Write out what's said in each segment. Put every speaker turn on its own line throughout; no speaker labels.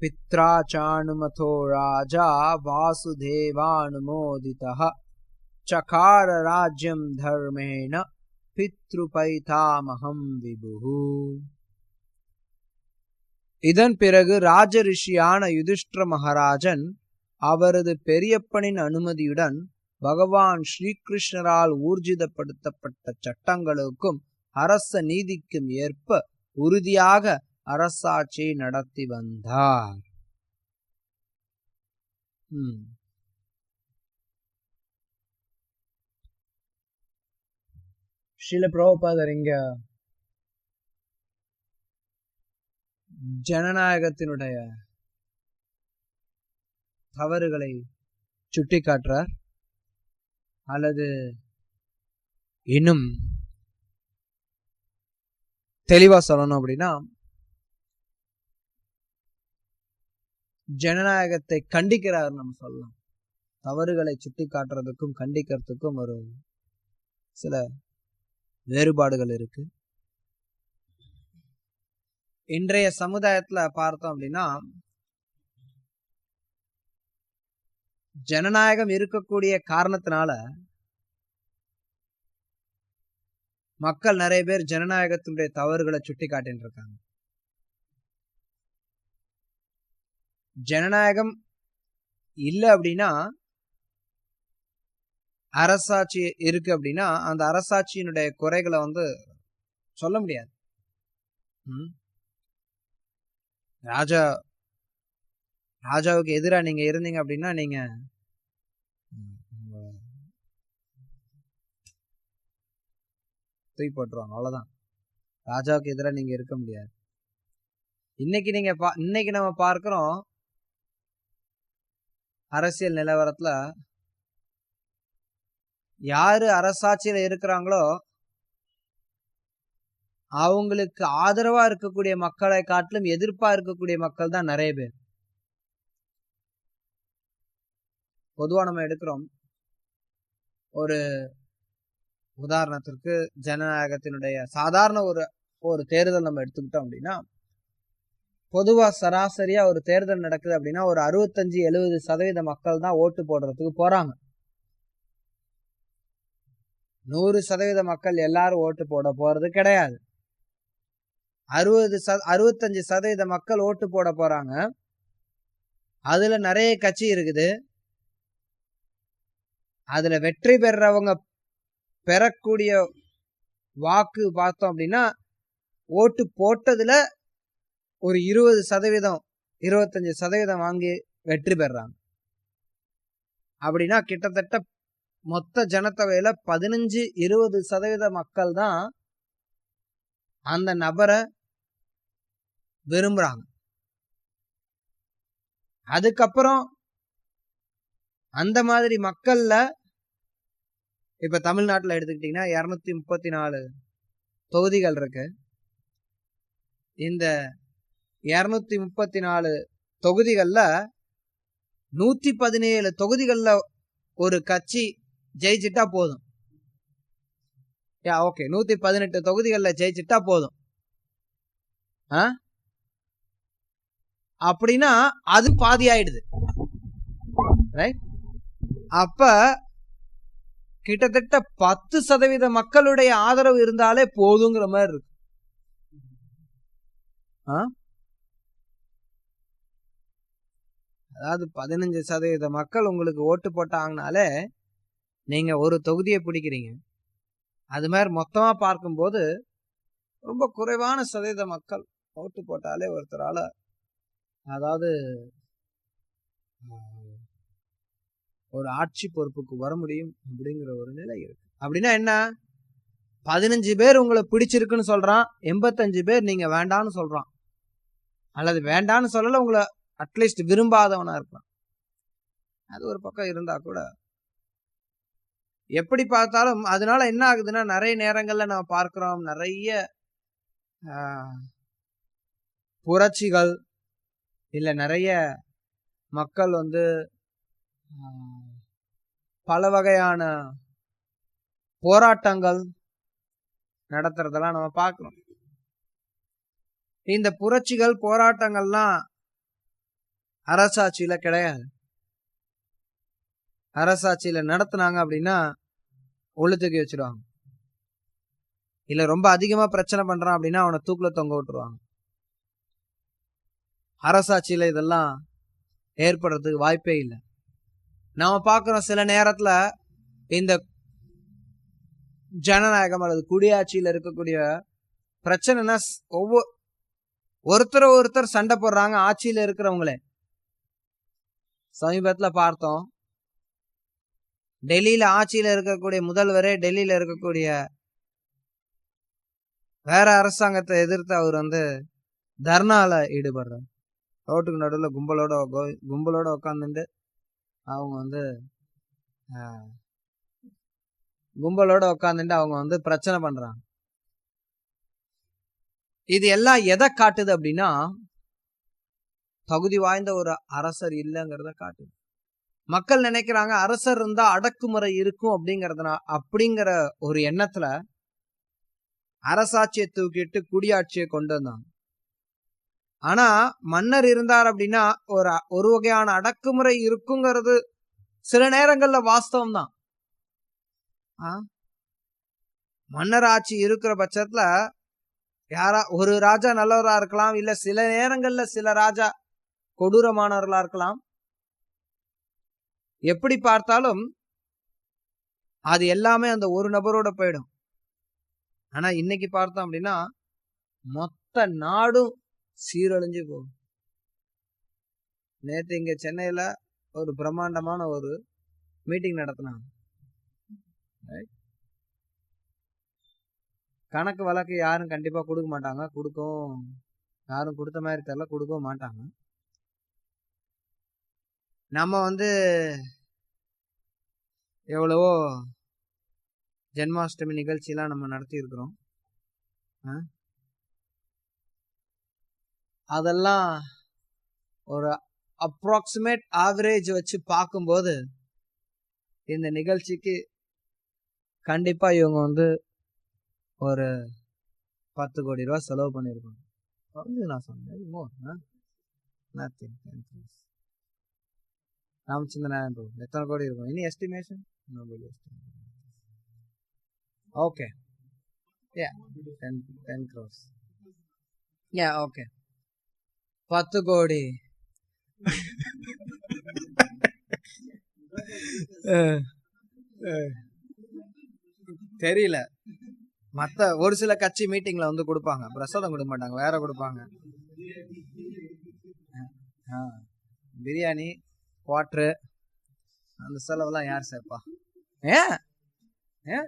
पित्रा चानुमथो राजा वासुदेवानुमोदितः चकार राज्यं धर्मेण पितृपैतामहं विभुः. இதன் பிறகு ராஜ ரிஷியான யுதிஷ்டிர மகாராஜன் அவரது பெரியப்பனின் அனுமதியுடன் பகவான் ஸ்ரீகிருஷ்ணரால் ஊர்ஜிதப்படுத்தப்பட்ட சட்டங்களுக்கும் அரச நீதிக்கும் ஏற்ப உறுதியாக அரசாட்சியை நடத்தி வந்தார். ஸ்ரீல பிரபுபாதர் இங்க ஜனநாயகத்தினுடைய தவறுகளை சுட்டி காட்டுறார். அல்லது இன்னும் தெளிவா சொல்லணும் அப்படின்னா, ஜனநாயகத்தை கண்டிக்கிறார் நம்ம சொல்லலாம். தவறுகளை சுட்டி காட்டுறதுக்கும் கண்டிக்கிறதுக்கும் ஒரு சில வேறுபாடுகள் இருக்கு. இன்றைய சமுதாயத்துல பார்த்தோம் அப்படின்னா, ஜனநாயகம் இருக்கக்கூடிய காரணத்தினால மக்கள் நிறைய பேர் ஜனநாயகத்தினுடைய தவறுகளை சுட்டி காட்டின்னு இருக்காங்க. ஜனநாயகம் இல்லை அப்படின்னா, அரசாட்சி இருக்கு அப்படின்னா அந்த அரசாட்சியினுடைய குறைகளை சொல்ல முடியாது. ராஜாவுக்கு எதிராக நீங்க இருந்தீங்க அப்படின்னா நீங்க தூக்கி போட்டுருவாங்க, அவ்வளவுதான். ராஜாவுக்கு எதிராக நீங்க இருக்க முடியாது. இன்னைக்கு நம்ம பார்க்கிறோம் அரசியல் நிலவரத்துல யாரு அரசாட்சியில இருக்கிறாங்களோ அவங்களுக்கு ஆதரவா இருக்கக்கூடிய மக்களை காட்டிலும் எதிர்ப்பா இருக்கக்கூடிய மக்கள் தான் நிறைய பேர். பொதுவா நம்ம எடுக்கிறோம், ஒரு உதாரணத்திற்கு ஜனநாயகத்தினுடைய சாதாரண ஒரு தேர்தல் நம்ம எடுத்துக்கிட்டோம் அப்படின்னா, பொதுவா சராசரியா ஒரு தேர்தல் நடக்குது அப்படின்னா ஒரு 65-70% மக்கள் தான் ஓட்டு போடுறதுக்கு போறாங்க. 100% மக்கள் எல்லாரும் ஓட்டு போட போறது கிடையாது. 65% மக்கள் ஓட்டு போட போறாங்க. அதுல நிறைய கட்சி இருக்குது. அதுல வெற்றி பெறவங்க பெறக்கூடிய வாக்கு பார்த்தோம் அப்படின்னா ஓட்டு போட்டதுல ஒரு 20%-25% வாங்கி வெற்றி பெறாங்க. அப்படின்னா கிட்டத்தட்ட மொத்த ஜனத்தொகையில 15-20% மக்கள் தான் அந்த நபரை விரும்புறாங்க. அதுக்கப்புறம் அந்த மாதிரி மக்கள்ல இப்ப தமிழ்நாட்டுல எடுத்துக்கிட்டீங்கன்னா 234 தொகுதிகள் இருக்கு. இந்த 234 தொகுதிகள்ல 117 தொகுதிகள்ல ஒரு கட்சி ஜெயிச்சிட்டா போதும். ஓகே, 118 தொகுதிகள்ல ஜெயிச்சிட்டா போதும். அப்படின்னா அது பாதி ஆயிடுது. ரைட்? அப்ப கிட்டத்தட்ட 10% மக்களுடைய ஆதரவு இருந்தாலே போதுங்கிற மாதிரி இருக்கு. அதாவது 15% மக்கள் உங்களுக்கு ஓட்டு போட்டாங்கனாலே நீங்க ஒரு தொகுதியை பிடிக்கிறீங்க. அது மாதிரி மொத்தமா பார்க்கும்போது ரொம்ப குறைவான சதவீத மக்கள் ஓட்டு போட்டாலே ஒருத்தரால அதாவது ஒரு ஆட்சி பொறுப்புக்கு வர முடியும் அப்படிங்கிற ஒரு நிலை இருக்கு. அப்படின்னா என்ன, 15 பேர் உங்களை பிடிச்சிருக்குன்னு சொல்றான், 85 பேர் நீங்க வேண்டான்னு சொல்றான். அல்லது வேண்டான்னு சொல்லல, உங்களை அட்லீஸ்ட் விரும்பாதவனா இருப்பான். அது ஒரு பக்கம் இருந்தா கூட எப்படி பார்த்தாலும் அதனால என்ன ஆகுதுன்னா, நிறைய நேரங்கள்ல நம்ம பார்க்கிறோம், நிறைய புரட்சிகள் இல்ல நிறைய மக்கள் பல வகையான போராட்டங்கள் நடத்துறதெல்லாம் நம்ம பார்க்கிறோம். இந்த புரட்சிகள் போராட்டங்கள்லாம் அரசாட்சியில கிடையாது. அரசாட்சியில நடத்துனாங்க அப்படின்னா உள்ள தூக்கி வச்சிருவாங்க. இல்ல ரொம்ப அதிகமா பிரச்சனை பண்றான் அப்படின்னா அவனை தூக்குல தொங்க விட்டுருவாங்க. அரசாட்சியில இதெல்லாம் ஏற்படுறதுக்கு வாய்ப்பே இல்லை. நாம பார்க்கிறோம் சில நேரத்துல இந்த ஜனநாயகம் அல்லது குடியாட்சியில இருக்கக்கூடிய பிரச்சனைனா ஒருத்தர் சண்டை போடுறாங்க ஆட்சியில இருக்கிறவங்களே. சமீபத்துல பார்த்தோம், டெல்லியில ஆட்சியில இருக்கக்கூடிய முதல்வரே டெல்லியில இருக்கக்கூடிய வேற அரசாங்கத்தை எதிர்த்து அவர் தர்ணால ஈடுபடுறார். ரோட்டுக்கு நடுவில் கும்பலோட உட்காந்துட்டு அவங்க அவங்க பிரச்சனை பண்றாங்க. இது எல்லாம் எதை காட்டுது அப்படின்னா தகுதி வாய்ந்த ஒரு அரசர் இல்லைங்கிறத காட்டுது. மக்கள் நினைக்கிறாங்க அரசர் இருந்தா அடக்குமுறை இருக்கும் அப்படிங்கிற ஒரு எண்ணத்துல அரசாட்சியை தூக்கிட்டு குடியாட்சியை கொண்டு வந்தாங்க. ஆனா மன்னர் இருந்தார் அப்படின்னா ஒரு வகையான அடக்குமுறை இருக்குங்கிறது சில நேரங்கள்ல வாஸ்தவம் தான். மன்னர் ஆட்சி இருக்கிற பட்சத்துல ஒரு ராஜா நல்லவரா இருக்கலாம், இல்ல சில நேரங்கள்ல சில ராஜா கொடூரமானவர்களா இருக்கலாம். எப்படி பார்த்தாலும் அது எல்லாமே அந்த ஒரு நபரோட போயிடும். ஆனா இன்னைக்கு பார்த்தோம் அப்படின்னா மொத்த நாடும் சீரழிஞ்சு போகும். நேற்று இங்க சென்னையில ஒரு பிரம்மாண்டமான ஒரு மீட்டிங் நடத்தினாங்க. கணக்கு வழக்கு யாரும் கண்டிப்பா கொடுக்க மாட்டாங்க, யாரும் கொடுத்த மாதிரி தெரியல, கொடுக்கவும் மாட்டாங்க. நம்ம எவ்வளவோ ஜென்மாஷ்டமி நிகழ்ச்சியெல்லாம் நம்ம நடத்தி இருக்கிறோம். அதெல்லாம் ஒரு அப்ராக்சிமேட் ஆவரேஜ் வச்சு பார்க்கும்போது இந்த நிகழ்ச்சிக்கு கண்டிப்பா இவங்க ஒரு 10 கோடி ரூபாய் செலவு பண்ணிருக்காங்க. நான் சொன்னேன் ராமச்சந்திரன் எத்தனை கோடி இருக்கும் இனி எஸ்டிமேஷன்? Okay, 10 crores. ஓகே, 10 கோடி. தெரியல, மத்த ஒரு சில கட்சி மீட்டிங்ல கொடுப்பாங்க, பிரசாதம் கொடுக்க மாட்டாங்க, வேற கொடுப்பாங்க. பிரியாணி, குவார்டரு, அந்த செலவெல்லாம் யார் சேர்ப்பா?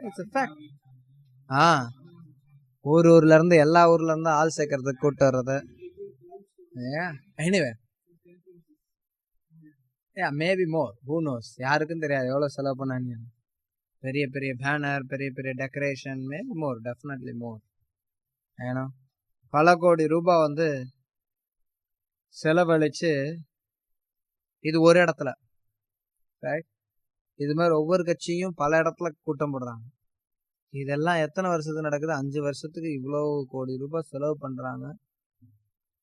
It's a fact. ஊர்ல இருந்து எல்லா ஊர்ல இருந்து ஆள் சேர்க்கறதுக்கு கூட்டு வர்றது. Anyway, maybe more, who knows, யாருக்கும் தெரியாது எவ்வளவு செலவு பண்ணாங்க. பெரிய பெரிய பேனர், பெரிய பெரிய டெக்கரேஷன், மேபி மோர், டெஃபினெட்லி மோர். ஏன்னா பல கோடி ரூபாய் செலவழிச்சு இது ஒரு இடத்துல, ரைட்? இது மாதிரி ஒவ்வொரு கட்சியும் பல இடத்துல கூட்டம் போடுறாங்க. இதெல்லாம் எத்தனை வருஷத்துக்கு நடக்குது? 5 வருஷத்துக்கு இவ்வளவு கோடி ரூபாய் செலவு பண்றாங்க.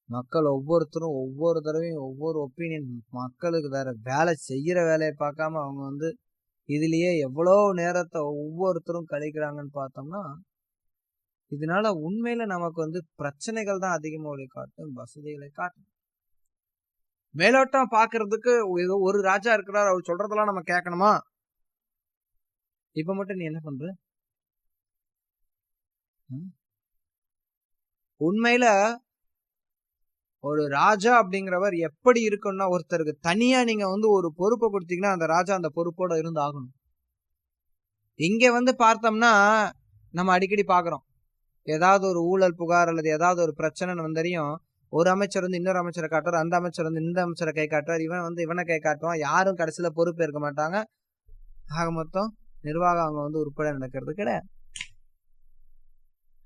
மக்கள் ஒவ்வொருத்தரும் ஒவ்வொரு தடவையும் ஒவ்வொரு ஒப்பீனியன், மக்களுக்கு வேற செய்யற வேலையை பார்க்காம அவங்க இதுலயே எவ்வளவு நேரத்தை ஒவ்வொருத்தரும் கழிக்கிறாங்கன்னு பார்த்தோம்னா, இதனால உண்மையில நமக்கு பிரச்சனைகள் தான் அதிகமாக காட்டும், வசதிகளை காட்டும். மேலோட்டம் பாக்குறதுக்கு ஏதோ ஒரு ராஜா இருக்கிறார், அவர் சொல்றதெல்லாம் நம்ம கேட்கணுமா? இப்ப மட்டும் நீ என்ன பண்ற? உண்மையில ஒரு ராஜா அப்படிங்கிறவர் எப்படி இருக்குன்னா, ஒருத்தருக்கு தனியா நீங்க ஒரு பொறுப்பை கொடுத்தீங்கன்னா அந்த ராஜா அந்த பொறுப்போட இருந்து ஆகணும். இங்க பார்த்தோம்னா நம்ம அடிக்கடி பாக்குறோம், ஏதாவது ஒரு ஊழல் புகார் அல்லது ஏதாவது ஒரு பிரச்சனை வந்தறியும், ஒரு அமைச்சர் இன்னொரு அமைச்சரை காட்டுவார், அந்த அமைச்சர் இந்த அமைச்சரை கை காட்டுவார், இவன் இவனை கை காட்டுவான். யாரும் கடைசியில பொறுப்பு இருக்க மாட்டாங்க. ஆக மொத்தம் நிர்வாகம் அவங்க உருப்பட நடக்கிறது கிடையாது.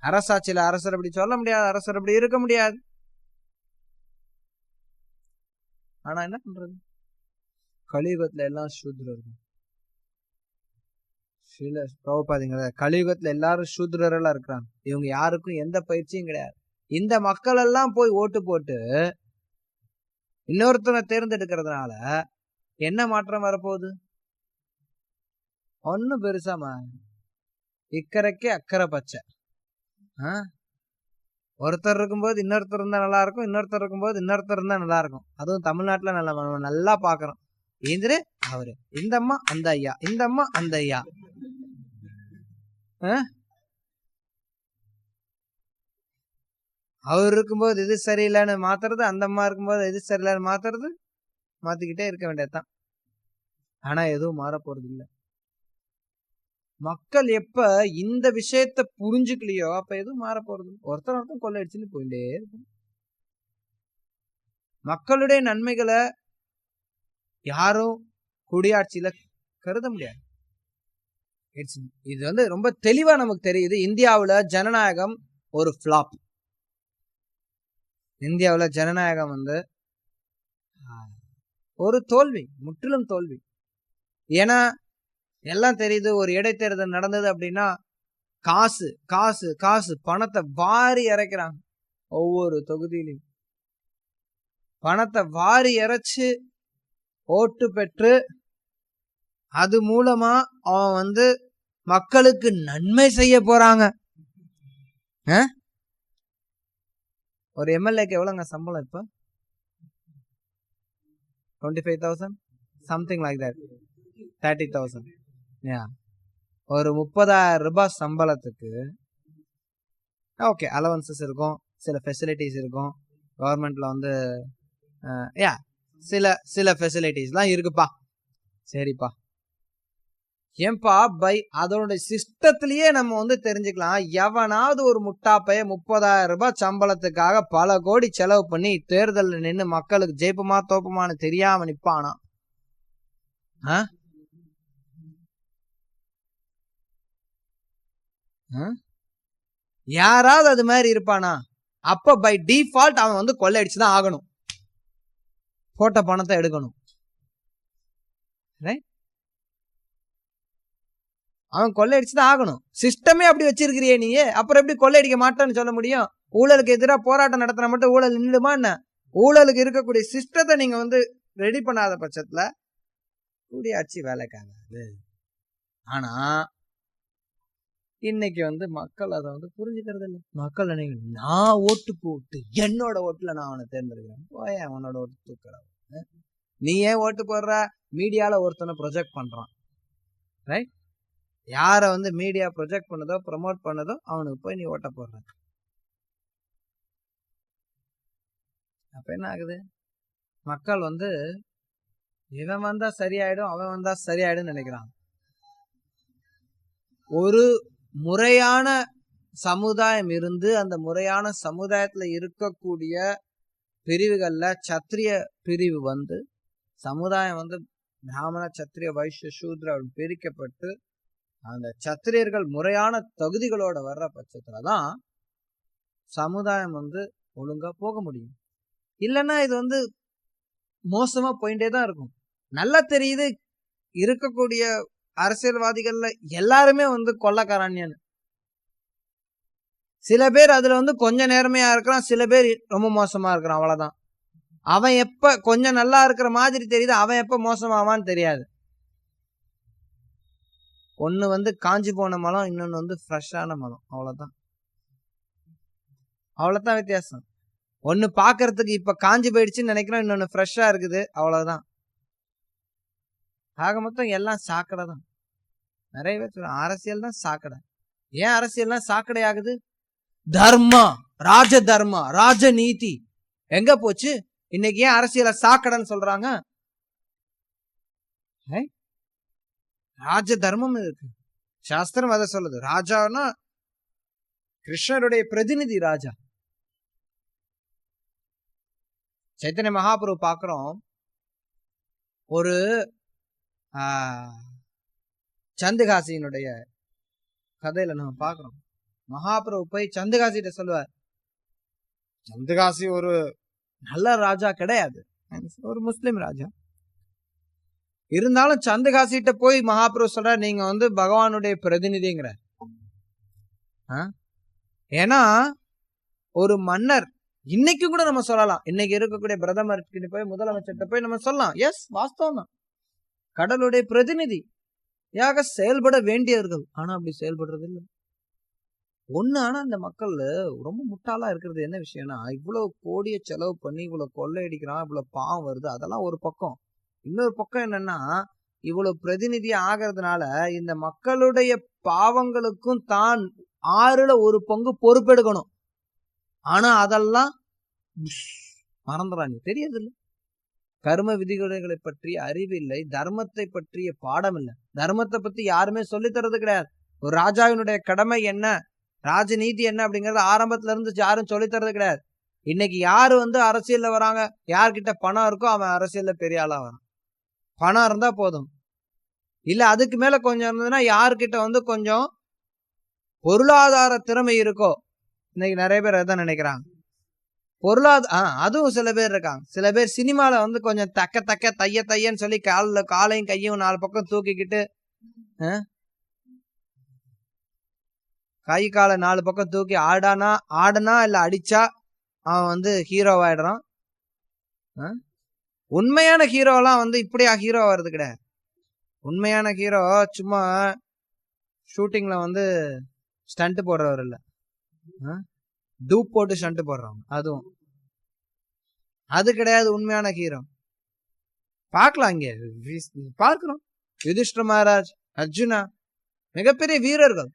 அரசாட்சியில அரசர் அப்படி சொல்ல முடியாது, அரசர் அப்படி இருக்க முடியாது. ஆனா என்ன பண்றது? கலியுகத்துல எல்லாம் சூத்ரர்கள். பிரபுபாதிங்க, கலியுகத்துல எல்லாரும் சூத்ரர்களா இருக்கிறாங்க. இவங்க யாருக்கும் எந்த பயிற்சியும் கிடையாது. இந்த மக்கள் எல்லாம் போய் ஓட்டு போட்டு இன்னொருத்தனை தேர்ந்தெடுக்கிறதுனால என்ன மாற்றம் வரப்போகுது? ஒன்னும் பெருசாமா, இக்கரைக்கு அக்கறை பச்சை. ஒருத்தர் இருக்கும்போது இன்னொருத்தர் இருந்தா நல்லா இருக்கும், இன்னொருத்தர் இருக்கும்போது இன்னொருத்தர் இருந்தா நல்லா இருக்கும். அதுவும் தமிழ்நாட்டுல நல்லா பாக்குறோம். இந்திரு அவரு, இந்த அம்மா அந்த ஐயா, இந்த அம்மா அந்த ஐயா. அவர் இருக்கும்போது இது சரியில்லைன்னு மாத்துறது, அந்த அம்மா இருக்கும்போது இது சரியில்லைன்னு மாத்துறது, மாத்திக்கிட்டே இருக்க வேண்டியதுதான். ஆனா எதுவும் மாற போறது இல்லை. மக்கள் எப்ப இந்த விஷயத்த புரிஞ்சுக்கலையோ அப்ப எதுவும் மாற போறது. ஒருத்தர் கொள்ளையடிச்சுன்னு போயிட்டே இருக்கும். மக்களுடைய நன்மைகளை யாரும் குடியாட்சியில கருத முடியாது. இது ரொம்ப தெளிவா நமக்கு தெரியுது. இந்தியாவுல ஜனநாயகம் ஒரு ஃபிளாப். இந்தியாவுல ஜனநாயகம் ஒரு தோல்வி, முற்றிலும் தோல்வி. ஏன்னா எல்லாம் தெரியுது. ஒரு இடைத்தேர்தல் நடந்தது அப்படின்னா காசு காசு காசு பணத்தை வாரி இறைக்கிறாங்க. ஒவ்வொரு தொகுதியிலையும் பணத்தை வாரி இறைச்சு ஓட்டு பெற்று அது மூலமா அவன் மக்களுக்கு நன்மை செய்ய போறாங்க. ஒரு எம்எல்ஏக்கு எவ்வளவுங்க சம்பளம் இப்ப? 25,000 சம்திங் லைக் தட், 30,000. ஒரு 30,000 ரூபாய் சம்பளத்துக்கு ஓகே அலவன்சஸ் இருக்கும், சில ஃபெசிலிட்டிஸ் இருக்கும். கவர்மெண்ட்ல சில ஃபெசிலிட்டிஸ்லாம் இருக்குப்பா. சரிப்பா, ஏன்பா பை அதோட சிஸ்டத்திலேயே நம்ம தெரிஞ்சுக்கலாம். எவனாவது ஒரு முட்டாப்பைய 30,000 ரூபாய் சம்பளத்துக்காக பல கோடி செலவு பண்ணி தேர்தல் நின்று மக்களுக்கு ஜெயிப்புமா தோப்புமான்னு தெரியாம நிப்பானா? யாராவது அது மாதிரி இருப்பானா? அப்ப பை டிஃபால்ட் அவன் கொள்ளையடிச்சுதான் ஆகணும், போட்ட பணத்தை எடுக்கணும். அவன் கொள்ளையடிச்சுதான் ஆகணும். சிஸ்டமே அப்படி வச்சிருக்கிறியே நீ, அப்புறம் எப்படி கொள்ளையடிக்க மாட்டான்னு சொல்ல முடியும்? ஊழலுக்கு எதிராக போராட்டம் நடத்தின மட்டும் ஊழல் நின்றுமா என்ன? ஊழலுக்கு இருக்கக்கூடிய சிஸ்டத்தை நீங்க ரெடி பண்ணாத பட்சத்துல குடியாட்சி வேலைக்காகாது. ஆனா இன்னைக்கு மக்கள் அதை புரிஞ்சுக்கிறது இல்லை. மக்கள் நினைக்க நான் ஓட்டு போட்டு என்னோட ஓட்டுல நான் அவனை தேர்ந்தெடுக்கிறேன். போய் அவனோட ஓட்டு தூக்குற. நீ ஏன் ஓட்டு போடுற? மீடியால ஒருத்தனை ப்ரொஜெக்ட் பண்றான், ரைட்? யார மீடியா ப்ரொஜெக்ட் பண்ணதோ ப்ரமோட் பண்ணதோ அவனுக்கு போய் நீ ஓட்ட போடுற. அப்ப என்ன ஆகுது? மக்கள் இவன் வந்தா சரியாயிடும், அவன் வந்தா சரியாயிடும் நினைக்கிறான். ஒரு முறையான சமுதாயம் இருந்து அந்த முறையான சமுதாயத்துல இருக்கக்கூடிய பிரிவுகள்ல சத்திரிய பிரிவு சமுதாயம் பிராமண சத்திரிய வைஷ்ய சூத்ர பிரிக்கப்பட்டு அந்த சத்திரியர்கள் முறையான தகுதிகளோட வர்ற பட்சத்துலதான் சமுதாயம் ஒழுங்கா போக முடியும். இல்லைன்னா இது மோசமா போயிட்டே தான் இருக்கும். நல்லா தெரியுது இருக்கக்கூடிய அரசியல்வாதிகள்ல எல்லாருமே கொள்ளக்காரன்னு. சில பேர் அதுல கொஞ்ச நேர்மையா இருக்கிறான், சில பேர் ரொம்ப மோசமா இருக்கிறான், அவ்வளவுதான். அவன் எப்ப கொஞ்சம் நல்லா இருக்கிற மாதிரி தெரியுது, அவன் எப்ப மோசமாவான்னு தெரியாது. ஒண்ணு காஞ்சி போன மலம், இன்னொன்னு ஃப்ரெஷ்ஷான மலம், அவ்வளவுதான். அவ்வளவுதான் வித்தியாசம். ஒண்ணு பாக்குறதுக்கு இப்ப காஞ்சி போயிடுச்சுன்னு நினைக்கிறோம், இன்னொன்னு ஃப்ரெஷ்ஷா இருக்குது, அவ்வளவுதான். ஆக மொத்தம் எல்லாம் சாக்கடை தான். நிறைய பேர் சொல்றாங்க அரசியல் தான் சாக்கடை. ஏன் அரசியல் தான் சாக்கடை ஆகுது? தர்மா, ராஜ தர்மா, ராஜநீதி எங்க போச்சு? இன்னைக்கு ஏன் அரசியல சாக்கடைன்னு சொல்றாங்க? ராஜ தர்மம் இருக்கு, சாஸ்திரம் அதை சொல்லுது. ராஜானா கிருஷ்ணருடைய பிரதிநிதி ராஜா. சைத்தன்ய மகாபிரபு பாக்குறோம், ஒரு சந்துகாசியினுடைய கதையில நம்ம பாக்குறோம். மகாபிரபு போய் சந்துகாசிட்ட சொல்லுவார். சந்துகாசி ஒரு நல்ல ராஜா கிடையாது, ஒரு முஸ்லிம் ராஜா. இருந்தாலும் சந்துகாசிட்ட போய் மகாபிரபு சொல்ற, நீங்க பகவானுடைய பிரதிநிதிங்கிற. ஏன்னா ஒரு மன்னர் இன்னைக்கு கூட நம்ம சொல்லலாம். இன்னைக்கு இருக்கக்கூடிய பிரதமர் போய் முதலமைச்சர்கிட்ட போய் நம்ம சொல்லலாம், எஸ் வாஸ்தவம் தான், கடவுளுடைய பிரதிநிதியாக செயல்பட வேண்டியவர்கள். ஆனா அப்படி செயல்படுறது இல்லை ஒண்ணு. ஆனா இந்த மக்கள் ரொம்ப முட்டாளா இருக்கிறது என்ன விஷயம்னா, இவ்வளவு கோடிய செலவு பண்ணி இவ்வளவு கொள்ளையடிக்கிறான், இவ்வளவு பாவம் வருது, அதெல்லாம் ஒரு பக்கம். இன்னொரு பக்கம் என்னன்னா, இவ்வளவு பிரதிநிதி ஆகிறதுனால இந்த மக்களுடைய பாவங்களுக்கும் தான் 6ல் 1 பங்கு பொறுப்பெடுக்கணும். ஆனா அதெல்லாம் மறந்துறாங்க, தெரியதில்லை. கர்ம விதிகளை பற்றிய அறிவு இல்லை, தர்மத்தை பற்றிய பாடம் இல்லை. தர்மத்தை பத்தி யாருமே சொல்லி தரது கிடையாது. ஒரு ராஜாவினுடைய கடமை என்ன, ராஜநீதி என்ன அப்படிங்கறது ஆரம்பத்துல இருந்து யாரும் சொல்லி தரது கிடையாது. இன்னைக்கு யாரு அரசியல்ல வராங்க, யார்கிட்ட பணம் இருக்கோ அவன் அரசியல்ல பெரிய ஆளா வரான். பணம் இருந்தா போதும், இல்ல அதுக்கு மேல கொஞ்சம் இருந்ததுன்னா யாருக்கிட்ட கொஞ்சம் பொருளாதார திறமை இருக்கோ. இன்னைக்கு நிறைய பேர் அதான் நினைக்கிறாங்க. அதுவும் சில பேர் இருக்காங்க. சில பேர் சினிமால கொஞ்சம் தக்க தையன்னு சொல்லி காலையும் கையும் 4 பக்கம் தூக்கிக்கிட்டு, கை காலை 4 பக்கம் தூக்கி ஆடனா இல்ல அடிச்சா அவன் ஹீரோவாயிடுறான். உண்மையான ஹீரோலாம் இப்படியா ஹீரோ வர்றது கிடையாது. உண்மையான ஹீரோ சும்மா ஷூட்டிங்ல ஸ்டண்ட் போடுறவர் இல்ல, டூப் போட்டு ஸ்டண்ட் போடுறவங்க. அதுவும் அது கிடையாது உண்மையான ஹீரோ. பார்க்கலாம், இங்க பார்க்கிறோம். யுதிஷ்டிர மகாராஜ், அர்ஜுனா மிகப்பெரிய வீரர்கள்.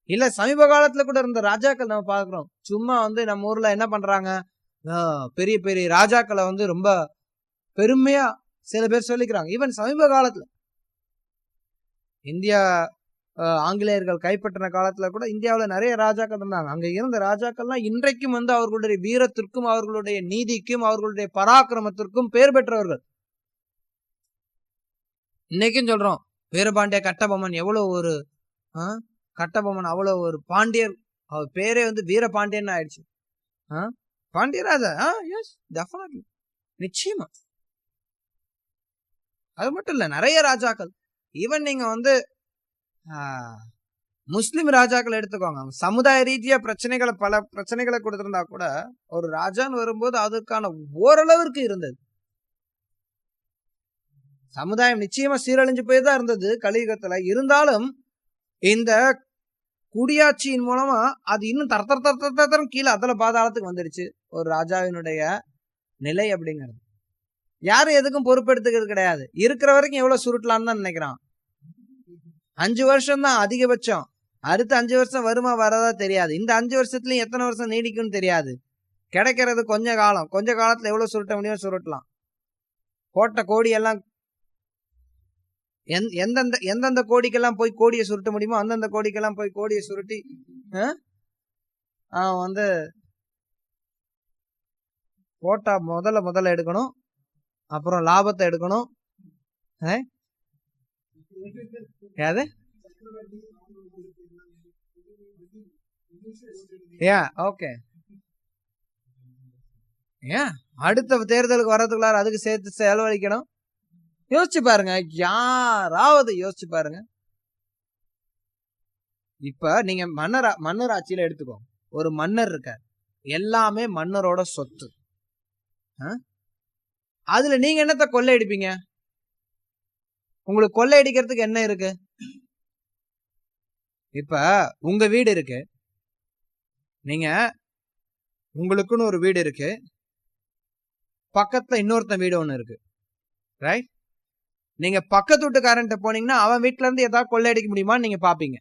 இல்ல சமீப காலத்துல கூட இருந்த ராஜாக்கள் நம்ம பாக்குறோம். சும்மா நம்ம ஊர்ல என்ன பண்றாங்க, பெரிய பெரிய ராஜாக்களை ரொம்ப பெருமையா சில பேர் சொல்லிக்கிறாங்க. ஈவன் சமீப காலத்துல இந்தியா ஆங்கிலேயர்கள் கைப்பற்றின காலத்துல கூட இந்தியாவில நிறைய ராஜாக்கள் இருந்தாங்க. அங்க இருந்த ராஜாக்கள்லாம் இன்றைக்கும் அவர்களுடைய வீரத்திற்கும் அவர்களுடைய நீதிக்கும் அவர்களுடைய பராக்கிரமத்திற்கும் பெயர் பெற்றவர்கள். இன்னைக்கும் சொல்றோம், வீரபாண்டிய கட்டபொம்மன் எவ்வளவு ஒரு கட்டபொம்மன் அவ்வளவு ஒரு பாண்டியர், அவர் பேரே வீரபாண்டியன் ஆயிடுச்சு. பாண்டியராஜா, எஸ் டெஃபினெட்லி, நிச்சயமா. அது மட்டும் இல்ல, நிறைய ராஜாக்கள். ஈவன் நீங்க முஸ்லிம் ராஜாக்கள் எடுத்துக்கோங்க, சமுதாய ரீதியா பல பிரச்சனைகளை கொடுத்திருந்தா கூட ஒரு ராஜான்னு வரும்போது அதுக்கான ஓரளவிற்கு இருந்தது. சமுதாயம் நிச்சயமா சீரழிஞ்சு போய்தான் இருந்தது கலியுகத்துல. இருந்தாலும் இந்த குடியாட்சியின் மூலமா அது இன்னும் தரத்தரம் கீழே அதல பாதாளத்துக்கு வந்துடுச்சு. ஒரு ராஜாவினுடைய நிலை அப்படிங்கிறது யாரும் எதுக்கும் பொறுப்பெடுத்துக்கிறது கிடையாது. இருக்கிற வரைக்கும் எவ்வளவு சுருட்டலான்னு தான் நினைக்கிறான். 5 வருஷம் தான் அதிகபட்சம். அடுத்த 5 வருஷம் வருமா வரதா தெரியாது. இந்த 5 வருஷத்துலயும் எத்தனை வருஷம் நீடிக்கும்னு தெரியாது. கிடைக்கிறது கொஞ்ச காலம். கொஞ்ச காலத்துல எவ்வளவு சுருட்ட முடியும் சுருட்டலாம். கோட்டை கோடி எல்லாம் எந்தெந்த கோடிக்கெல்லாம் போய் கோடியை சுருட்ட முடியுமோ அந்தந்த கோடிக்கெல்லாம் போய் கோடியை சுருட்டி கோட்டா முதல்ல எடுக்கணும், அப்புறம் லாபத்தை எடுக்கணும். ஓகே, அடுத்த தேர்தலுக்கு வர்றதுக்குள்ளார அதுக்கு சேர்த்து செலவழிக்கணும். யோசிச்சு பாருங்க, யாராவது யோசிச்சு பாருங்க. இப்ப நீங்க மன்னர் ஆட்சியில எடுத்துக்கோ, ஒரு மன்னர் இருக்கார், எல்லாமே மன்னரோட சொத்து. அதுல நீங்க என்னத்த கொள்ளையடிப்பீங்க? உங்களுக்கு கொள்ளையடிக்கிறதுக்கு என்ன இருக்கு? இப்ப உங்க வீடு இருக்கு, நீங்க உங்களுக்குன்னு ஒரு வீடு இருக்கு, பக்கத்துல இன்னொருத்த வீடு ஒண்ணு இருக்கு, ரைட்? நீங்க பக்கத்து வீட்டுக்காரன்ட்ட போனீங்கன்னா அவன் வீட்டுல இருந்து ஏதாவது கொள்ளையடிக்க முடியுமான்னு நீங்க பாப்பீங்க.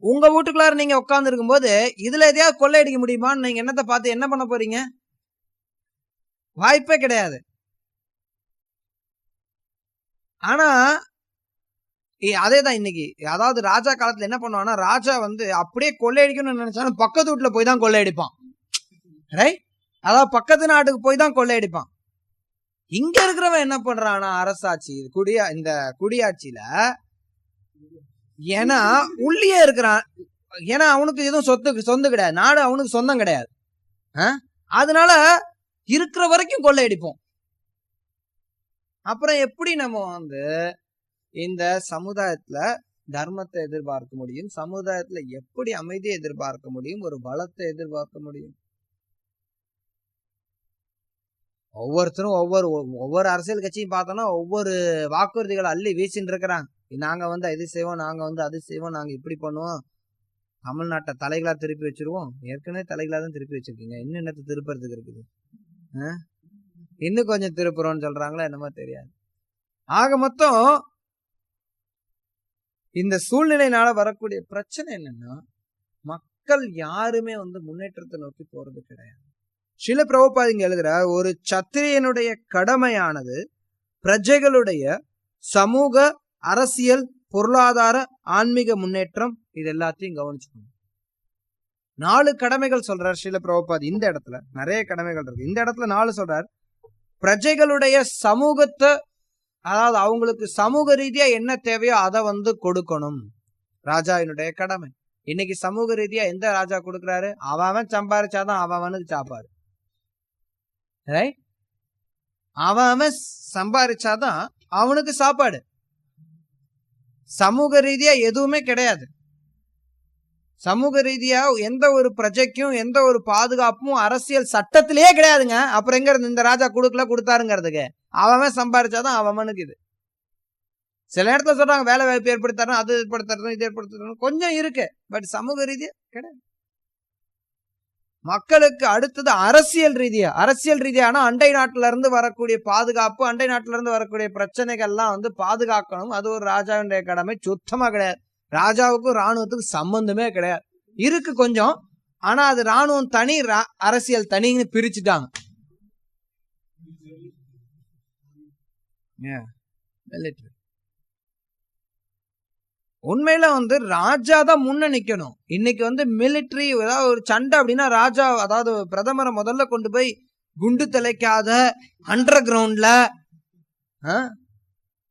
உங்க வீட்டுக்குள்ளார நீங்க உட்கார்ந்து இருக்கும் போது இதுல எதையாவது கொள்ளையடிக்க முடியுமான்னு நீங்க என்னத்தை பார்த்து என்ன பண்ண போறீங்க? வாய்ப்பே கிடையாது. ஆனா அதேதான் இன்னைக்கு, அதாவது ராஜா காலத்துல என்ன பண்ணுவான்னா, ராஜா அப்படியே கொள்ளையடிக்கணும்னு நினைச்சாலும் பக்கத்து வீட்டுல போய் தான் கொள்ளையடிப்பான், ரைட்? அதாவது பக்கத்து நாட்டுக்கு போய் தான் கொள்ளையடிப்பான். இங்க இருக்கிறவன் என்ன பண்றான்னா, அரசாட்சி இந்த குடியாட்சியில ஏன்னா உள்ளே இருக்கிறான், ஏன்னா அவனுக்கு எதுவும் சொந்தம் கிடையாது, நாடு அவனுக்கு சொந்தம் கிடையாது. அதனால இருக்கிற வரைக்கும் கொள்ளையடிப்போம். அப்புறம் எப்படி நம்ம இந்த சமுதாயத்துல தர்மத்தை எதிர்பார்க்க முடியும்? சமுதாயத்துல எப்படி அமைதியை எதிர்பார்க்க முடியும்? ஒரு பலத்தை எதிர்பார்க்க முடியும்? ஒவ்வொருத்தரும் ஒவ்வொரு அரசியல் கட்சியும் பார்த்தோம்னா ஒவ்வொரு வாக்குறுதிகளை அள்ளி வீசின்னு இருக்கிறாங்க. நாங்க வந்து இது செய்வோம், நாங்க வந்து அது செய்வோம், நாங்க இப்படி பண்ணுவோம், தமிழ்நாட்டை தலைகளா திருப்பி வச்சிருவோம். ஏற்கனவே தலைகளா தான் திருப்பி வச்சிருக்கீங்க, இன்னும் என்னத்தை திருப்பறதுக்கு இருக்குது? இன்னும் கொஞ்சம் திருப்புறோம்னு சொல்றாங்களா என்னமோ தெரியாது. ஆக மொத்தம் இந்த சூழ்நிலையினால வரக்கூடிய பிரச்சனை என்னன்னா, மக்கள் யாருமே வந்து முன்னேற்றத்தை நோக்கி போறது கிடையாது. சில பிரபுபாதிங்க எழுதுற, ஒரு சத்திரியனுடைய கடமையானது பிரஜைகளுடைய சமூக, அரசியல், பொருளாதார, ஆன்மீக முன்னேற்றம் இது எல்லாத்தையும் கவனிச்சுக்கணும். 4 கடமைகள் சொல்றார் சில பிரபுபாதி. இந்த இடத்துல நிறைய கடமைகள் இருக்கு, இந்த இடத்துல 4 சொல்றார். பிரஜைகளுடைய சமூகத்தை, அதாவது அவங்களுக்கு சமூக ரீதியா என்ன தேவையோ அதை வந்து கொடுக்கணும், ராஜாவினுடைய கடமை. இன்னைக்கு சமூக ரீதியா எந்த ராஜா கொடுக்குறாரு? அவன் சம்பாரிச்சாதான் அவனுக்கு சாப்பாடு. அவன் சம்பாரிச்சாதான் அவனுக்கு சாப்பாடு. சமூக ரீதியா எதுவுமே கிடையாது. சமூக ரீதியா எந்த ஒரு பிரஜைக்கும் எந்த ஒரு பாதுகாப்பும் அரசியல் சட்டத்திலேயே கிடையாதுங்க. அப்புறம் எங்க இருந்து இந்த ராஜா கொடுத்தாருங்கிறதுக்கு? அவன் சம்பாரிச்சாதான் அவனுக்கு இது. சில இடத்துல சொல்றாங்க வேலை வாய்ப்பு ஏற்படுத்தணும், அது ஏற்படுத்தணும், இது ஏற்படுத்தணும், கொஞ்சம் இருக்கு. பட் சமூக ரீதியா கிடையாது. மக்களுக்கு அடுத்தது அரசியல் ரீதியான அண்டை நாட்டுல இருந்து வரக்கூடிய பாதுகாப்பு, அண்டை நாட்டுல இருந்து வரக்கூடிய பிரச்சனைகள்லாம் வந்து பாதுகாக்கணும். அது ஒரு ராஜாவுடைய கடமை. சுத்தமா கிடையாது. ராஜாவுக்கும் ராணுவத்துக்கும் சம்பந்தமே கிடையாது. இருக்கு கொஞ்சம், ஆனா அது ராணுவம் தனி, அரசியல் தனின்னு பிரிச்சுட்டாங்க. உண்மையில வந்து ராஜா தான் முன்ன நிக்கணும். இன்னைக்கு வந்து மிலிட்ரி ஏதாவது ஒரு சண்டை அப்படின்னா ராஜா, அதாவது பிரதமரை முதல்ல கொண்டு போய் குண்டு தலைக்காத அண்டர் கிரவுண்ட்ல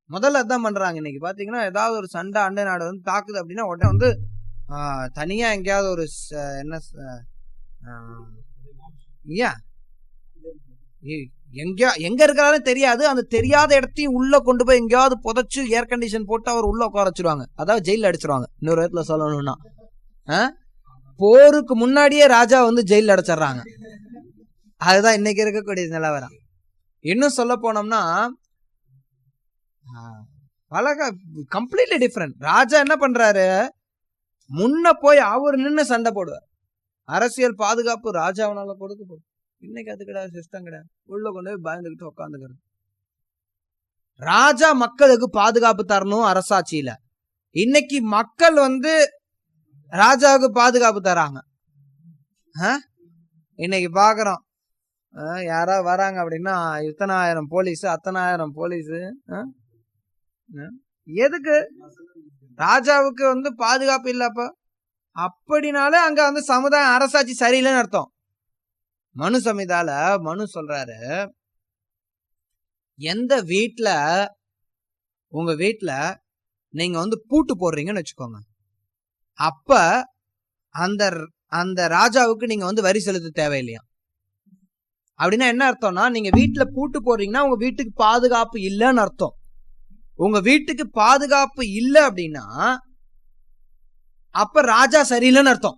முதல்ல அதான் பண்றாங்க. இன்னைக்கு பாத்தீங்கன்னா ஏதாவது ஒரு சண்டை அண்டை நாடு வந்து தாக்குது அப்படின்னா உடனே வந்து தனியா எங்கேயாவது ஒரு எங்க இருக்கிறாலும் தெரியாது, அந்த தெரியாத இடத்தையும் உள்ள கொண்டு போய் எங்கேயாவது புதைச்சு ஏர் கண்டிஷன் போட்டு அவர் உள்ள உட்கார வச்சிருவாங்க. அதாவது ஜெயில அடைச்சிருவாங்க. இன்னொரு இடத்துல சொல்லணும்னா போருக்கு முன்னாடியே ராஜா வந்து ஜெயில அடைச்சிடறாங்க. அதுதான் இன்னைக்கு இருக்கக்கூடிய நிலவரம். இன்னும் சொல்ல போனோம்னா கம்ப்ளீட்லி டிஃபரெண்ட். ராஜா என்ன பண்றாரு, முன்ன போய் அவர் நின்று சண்டை போடுவார். அரசியல் பாதுகாப்பு ராஜாவனால கொடுக்க போடும். இன்னைக்கு அது கிடையாது, சிஸ்டம் கிடையாது. உள்ள கொண்டு போய் பயந்துகிட்டு உட்காந்துக்கிறது. ராஜா மக்களுக்கு பாதுகாப்பு தரணும் அரசாட்சியில. இன்னைக்கு மக்கள் வந்து ராஜாவுக்கு பாதுகாப்பு தராங்க. இன்னைக்கு பாக்குறோம், யாராவது வராங்க அப்படின்னா இத்தனை ஆயிரம் போலீஸ், அத்தனை ஆயிரம் போலீஸ். எதுக்கு? ராஜாவுக்கு வந்து பாதுகாப்பு இல்லப்ப. அப்படினாலே அங்க வந்து சமுதாயம், அரசாட்சி சரியில்லைன்னு அர்த்தம். மனு சமிதால மனு சொல்றாரு, எந்த வீட்டுல, உங்க வீட்டுல நீங்க வந்து பூட்டு போடுறீங்கன்னு வச்சுக்கோங்க, அப்ப அந்த அந்த ராஜாவுக்கு நீங்க வந்து வரி செலுத்த தேவையில்லையா? அப்படின்னா என்ன அர்த்தம்னா, நீங்க வீட்டுல பூட்டு போடுறீங்கன்னா உங்க வீட்டுக்கு பாதுகாப்பு இல்லைன்னு அர்த்தம். உங்க வீட்டுக்கு பாதுகாப்பு இல்லை அப்படின்னா அப்ப ராஜா சரியில்லைன்னு அர்த்தம்.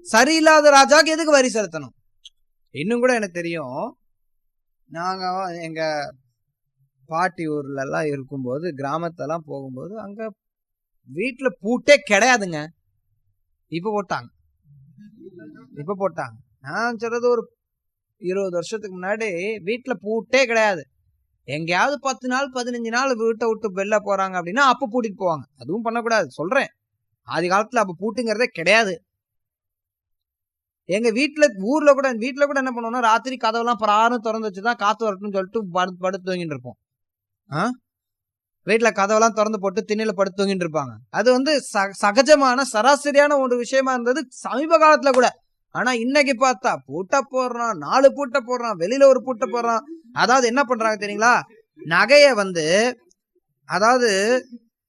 சரியில்லாத ராஜாக்கு எதுக்கு வரி செலுத்தணும்? இன்னும் கூட எனக்கு தெரியும், நாங்க எங்க பாட்டி ஊர்ல எல்லாம் இருக்கும்போது, கிராமத்தெல்லாம் போகும்போது அங்க வீட்டுல பூட்டே கிடையாதுங்க. இப்ப போட்டாங்க. நான் சொல்றது ஒரு 20 வருஷத்துக்கு முன்னாடி வீட்டுல பூட்டே கிடையாது. எங்கேயாவது 10 நாள் 15 நாள் வீட்டை விட்டு வெளில போறாங்க அப்படின்னா அப்ப பூட்டிட்டு போவாங்க. அதுவும் பண்ணக்கூடாது சொல்றேன். ஆதி காலத்துல அப்ப பூட்டுங்கிறதே கிடையாது. எங்க வீட்டுல கூட என்ன பண்ணுவோம்னா, ராத்திரி கதவெல்லாம் பராரும் திறந்து வச்சுதான் காத்து வரட்டும்னு சொல்லிட்டு படுத்து தூங்கிட்டு இருப்போம். வீட்டுல கதவெல்லாம் திறந்து போட்டு திண்ணையில படுத்து தூங்கிட்டு இருப்பாங்க. அது வந்து சகஜமான சராசரியான ஒரு விஷயமா இருந்தது சமீப காலத்துல கூட. ஆனா இன்னைக்கு பார்த்தா பூட்ட போடுறான், 4 பூட்ட போடுறான், வெளியில ஒரு பூட்ட போடுறான். அதாவது என்ன பண்றாங்க தெரியுங்களா,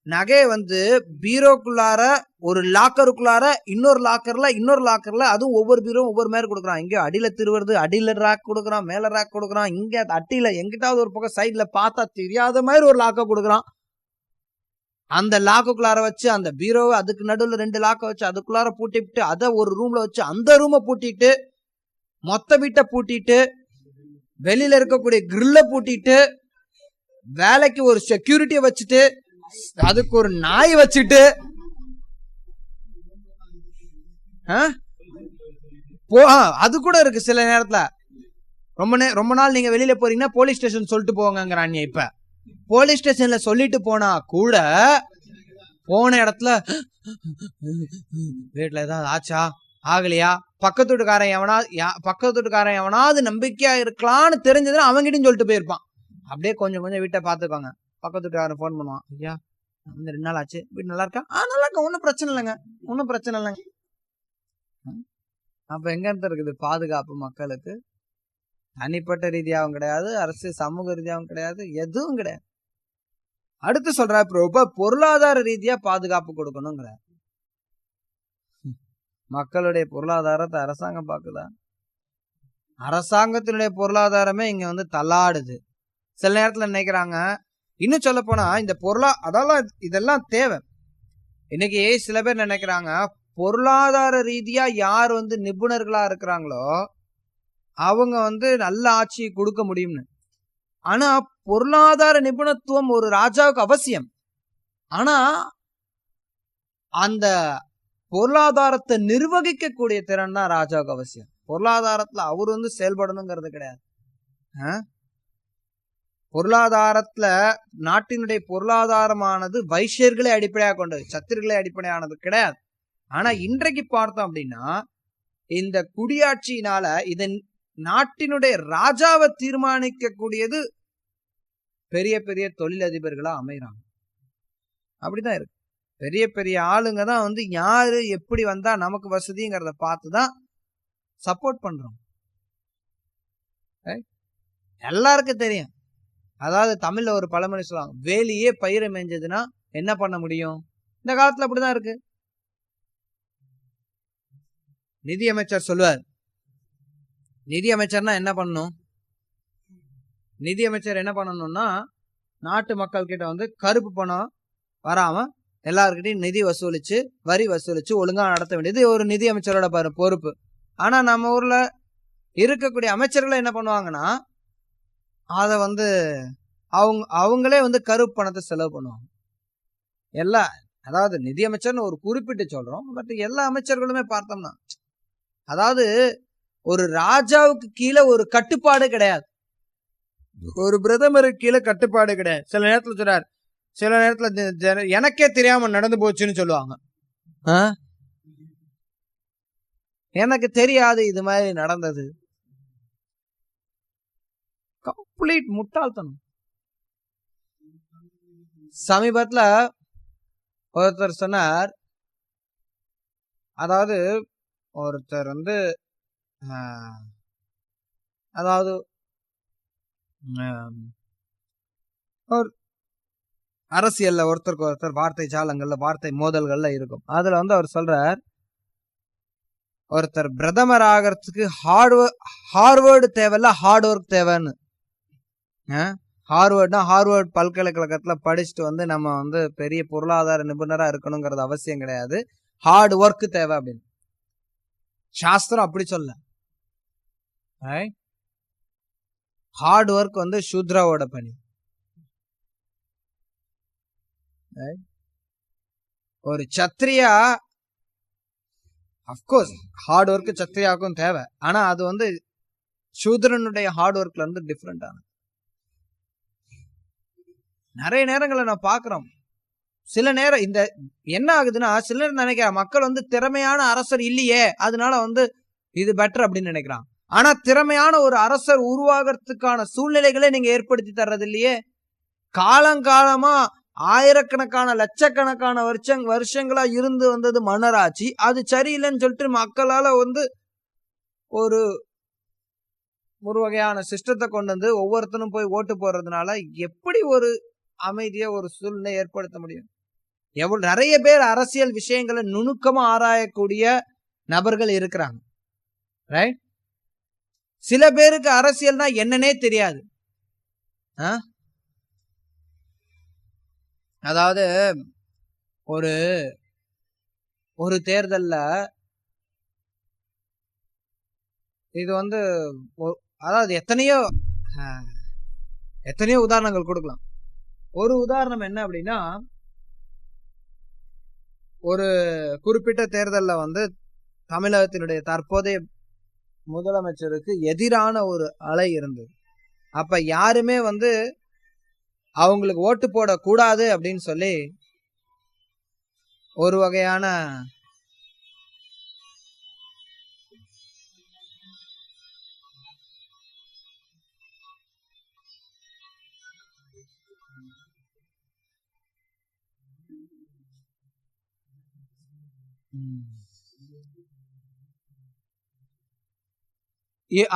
நகைய வந்து பீரோக்குள்ளார, ஒரு லாக்கருக்குள்ளார, இன்னொரு லாக்கர்ல அதுவும் ஒவ்வொரு பீரோ ஒவ்வொரு மாதிரி கொடுக்குறான். இங்க அடியில திருவுறது, அடியில ரேக் கொடுக்குறான், மேல ரேக் கொடுக்குறான், இங்க அட்டியில எங்கிட்டாவது ஒரு பக்கம் சைட்ல பார்த்தா தெரியாத மாதிரி ஒரு லாக்க கொடுக்குறான். அந்த லாக்குள்ளார வச்சு அந்த பீரோவை அதுக்கு நடுவில் 2 லாக்கை வச்சு அதுக்குள்ளார பூட்டிட்டு அதை ஒரு ரூம்ல வச்சு அந்த ரூமை பூட்டிட்டு மொத்த வீட்டை பூட்டிட்டு வெளியில இருக்கக்கூடிய கிரில்ல பூட்டிட்டு வேலைக்கு ஒரு செக்யூரிட்டியை வச்சுட்டு அதுக்கு ஒரு நாய் வச்சுட்டு அது கூட இருக்கு. சில நேரத்துல ரொம்ப நாள் நீங்க வெளியில போறீங்கன்னா போலீஸ் ஸ்டேஷன் சொல்லிட்டு போவாங்கங்கிறாங்க. இப்ப போலீஸ் ஸ்டேஷன்ல சொல்லிட்டு போனா கூட போன இடத்துல வீட்டுல ஏதாவது ஆச்சா ஆகலையா, பக்கத்து வீட்டுக்காரன் எவனாவது நம்பிக்கையா இருக்கலாம்னு தெரிஞ்சதுன்னா அவங்கிட்டும் சொல்லிட்டு போயிருப்பான். அப்படியே கொஞ்சம் வீட்டை பாத்துக்கோங்க. பக்கத்து வீட்டுக்காரன் போன் பண்ணுவான், ஐயா 2 நாள் ஆச்சு, வீட்டு நல்லா இருக்கா? நல்லா இருக்கா, ஒன்னும் பிரச்சனை இல்லைங்க. அப்ப எங்க இருந்து இருக்குது பாதுகாப்பு? மக்களுக்கு தனிப்பட்ட ரீதியாகவும் கிடையாது, அரசு சமூக ரீதியாகவும் கிடையாது, எதுவும் கிடையாது. அடுத்து சொல்ற பொருளாதார ரீதியா பாதுகாப்பு கொடுக்கணுங்கிற. மக்களுடைய பொருளாதாரத்தை அரசாங்கம் பாக்குதா? அரசாங்கத்தினுடைய பொருளாதாரமே இங்க தள்ளாடுது. சில நேரத்துல நினைக்கிறாங்க, இன்னும் சொல்ல போனா இந்த அதெல்லாம் இதெல்லாம் தேவை. இன்னைக்கு சில பேர் நினைக்கிறாங்க பொருளாதார ரீதியா யார் நிபுணர்களா இருக்கிறாங்களோ அவங்க நல்ல ஆட்சியை கொடுக்க முடியும்னு. ஆனா பொருளாதார நிபுணத்துவம் ஒரு ராஜாவுக்கு அவசியம். ஆனா அந்த பொருளாதாரத்தை நிர்வகிக்க கூடிய திறன் தான் ராஜாவுக்கு அவசியம். பொருளாதாரத்துல அவர் செயல்படணுங்கிறது கிடையாது. பொருளாதாரத்துல நாட்டினுடைய பொருளாதாரமானது வைசியர்களை அடிப்படையாக கொண்டது, சத்திரிகளை அடிப்படையானது கிடையாது. ஆனா இன்றைக்கு பார்த்தோம் அப்படின்னா இந்த குடியாட்சியினால இதன் நாட்டினுடைய ராஜாவை தீர்மானிக்க கூடியது பெரிய பெரிய தொழிலதிபர்களா அமைகிறாங்க. அப்படிதான் இருக்கு. பெரிய பெரிய ஆளுங்க தான் யாரு எப்படி வந்தா நமக்கு வசதிங்கிறத பார்த்துதான் சப்போர்ட் பண்றோம். எல்லாருக்கும் தெரியும். அதாவது தமிழ்ல ஒரு பழமொழி சொல்லுவாங்க, வேலியே பயிரை மேய்ஞ்சதுன்னா என்ன பண்ண முடியும்? இந்த காலத்துல அப்படிதான் இருக்கு. நிதியமைச்சர் சொல்லுவார், நிதியமைச்சர்னா என்ன பண்ணணும்? நிதியமைச்சர் என்ன பண்ணணும்னா நாட்டு மக்கள் கிட்ட கருப்பு பணம் வராம எல்லாருக்கிட்டையும் நிதி வசூலிச்சு வரி வசூலிச்சு ஒழுங்கா நடத்த வேண்டியது ஒரு நிதியமைச்சரோட பொறுப்பு. ஆனா நம்ம ஊர்ல இருக்கக்கூடிய அமைச்சர்களை என்ன பண்ணுவாங்கன்னா அத அவங்களே கருப்பு பணத்தை செலவு பண்ணுவாங்க. அதாவது நிதியமைச்சர்னு ஒரு குறிப்பிட்டு சொல்றோம், பட் எல்லா அமைச்சர்களுமே பார்த்தோம்னா அதாவது ஒரு ராஜாவுக்கு கீழே ஒரு கட்டுப்பாடு கிடையாது, ஒரு பிரதமருக்கு கீழே கட்டுப்பாடு கிடையாது. சில நேரத்துல சொல்றாரு, சில நேரத்துல எனக்கே தெரியாம நடந்து போச்சுன்னு சொல்லுவாங்க. எனக்கு தெரியாது இது மாதிரி நடந்தது. கம்ப்ளீட் முட்டாள்தனம். சமீபத்துல ஒருத்தர் சொன்னார், அதாவது ஒருத்தர் அதாவது அரசியல்ல ஒருத்தருக்கு ஒருத்தர் வார்த்தை ஜாலங்கள்ல வார்த்தை மோதல்கள்ல இருக்கும். அதுல அவர் சொல்றார், ஒருத்தர் பிரதமர் ஆகிறதுக்கு ஹார்வர்டு தேவையில்ல, ஹார்ட் ஒர்க் தேவைன்னு. ஹார்வர்ட் பல்கலைக்கழகத்துல படிச்சுட்டு நம்ம பெரிய பொருளாதார நிபுணரா இருக்கணுங்கிறது அவசியம் கிடையாது, ஹார்ட் ஒர்க் தேவை அப்படின்னு. சாஸ்திரம் அப்படி சொல்ல. ஹார்ட் ஒர்க் சூத்ராவோட பணி. ஒரு சத்திரியா அப்கோர்ஸ் ஹார்ட் ஒர்க் சத்திரியாவுக்கும் தேவை. ஆனா அது சூத்ரனுடைய ஹார்ட் ஒர்க்ல டிஃப்ரெண்ட் ஆன. நிறைய நேரங்களை நான் பாக்குறோம். சில நேரம் இந்த என்ன ஆகுதுன்னா, சில நேரம் நினைக்கிற மக்கள் திறமையான அரசர் இல்லையே அதனால இது பெட்டர் அப்படின்னு நினைக்கிறான். ஆனா திறமையான ஒரு அரசர் உருவாகிறதுக்கான சூழ்நிலைகளை நீங்க ஏற்படுத்தி தர்றது இல்லையே. காலங்காலமா ஆயிரக்கணக்கான லட்சக்கணக்கான வருஷங்களா இருந்து வந்தது மன்னராட்சி. அது சரியில்லைன்னு சொல்லிட்டு மக்களால ஒரு வகையான சிஸ்டத்தை கொண்டு ஒவ்வொருத்தனும் போய் ஓட்டு போடுறதுனால எப்படி ஒரு அமைதியா ஒரு சூழ்நிலை ஏற்படுத்த முடியும்? நிறைய பேர் அரசியல் விஷயங்களை நுணுக்கமா ஆராயக்கூடிய நபர்கள் இருக்கிறாங்க, ரைட்? சில பேருக்கு அரசியல்னா என்னன்னே தெரியாது. அதாவது ஒரு ஒரு தேர்தல்ல இது வந்து அதாவது எத்தனையோ உதாரணங்கள் கொடுக்கலாம். ஒரு உதாரணம் என்ன அப்படின்னா, ஒரு குறிப்பிட்ட தேர்தல்ல வந்து தமிழகத்தினுடைய தற்போதைய முதலமைச்சருக்கு எதிரான ஒரு அலை இருந்தது. அப்ப யாருமே வந்து அவங்களுக்கு ஓட்டு போட கூடாது அப்படின்னு சொல்லி ஒரு வகையான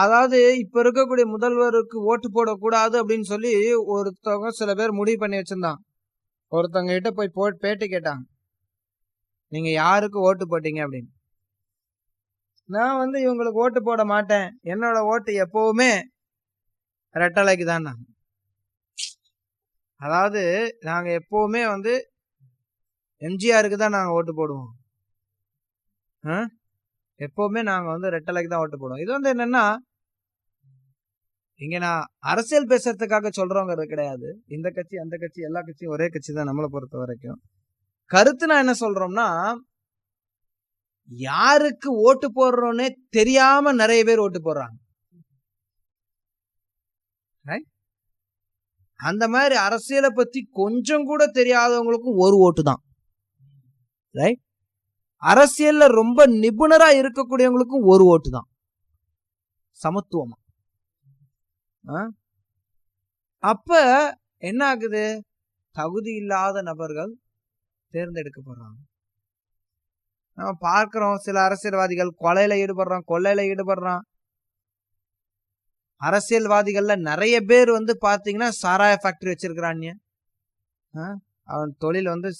அதாவது இப்ப இருக்கக்கூடிய முதல்வருக்கு ஓட்டு போடக்கூடாது அப்படின்னு சொல்லி ஒருத்தவங்க சில பேர் முடிவு பண்ணி வச்சிருந்தான். ஒருத்தவங்க கிட்ட போய் பேட்டி கேட்டாங்க, நீங்க யாருக்கு ஓட்டு போட்டீங்க அப்படின்னு. நான் வந்து இவங்களுக்கு ஓட்டு போட மாட்டேன், என்னோட ஓட்டு எப்பவுமே ரெட்டலைக்கு தான். அதாவது நாங்க எப்பவுமே வந்து எம்ஜிஆருக்கு தான் நாங்க ஓட்டு போடுவோம், எப்பவுமே நாங்க வந்து ரெட்டலைக்கு தான் ஓட்டு போடுவோம். இது வந்து என்னன்னா, இங்க நான் அரசியல் பேசுறதுக்காக சொல்றவங்க கிடையாது. இந்த கட்சி அந்த கட்சி எல்லா கட்சியும் ஒரே கட்சி தான் நம்மளை பொறுத்த வரைக்கும். கருத்து நான் என்ன சொல்றோம்னா, யாருக்கு ஓட்டு போடுறோன்னே தெரியாம நிறைய பேர் ஓட்டு போடுறாங்க. அந்த மாதிரி அரசியலை பத்தி கொஞ்சம் கூட தெரியாதவங்களுக்கும் ஒரு ஓட்டு தான். ரைட்? அரசியல்ல ரொம்ப நிபுணரா இருக்கக்கூடியவங்களுக்கும் ஒரு ஓட்டு தான். சமத்துவமா. அப்ப என்ன ஆகுது? தகுதி இல்லாத நபர்கள் தேர்ந்தெடுக்கப்படுறாங்க. நம்ம பார்க்கிறோம், சில அரசியல்வாதிகள் கொலையில ஈடுபடுறான், கொள்ளையில ஈடுபடுறான். அரசியல்வாதிகள்ல நிறைய பேர் வந்து பாத்தீங்கன்னா சாராய ஃபேக்டரி வச்சிருக்கிறான். அவன் தொழில் வந்து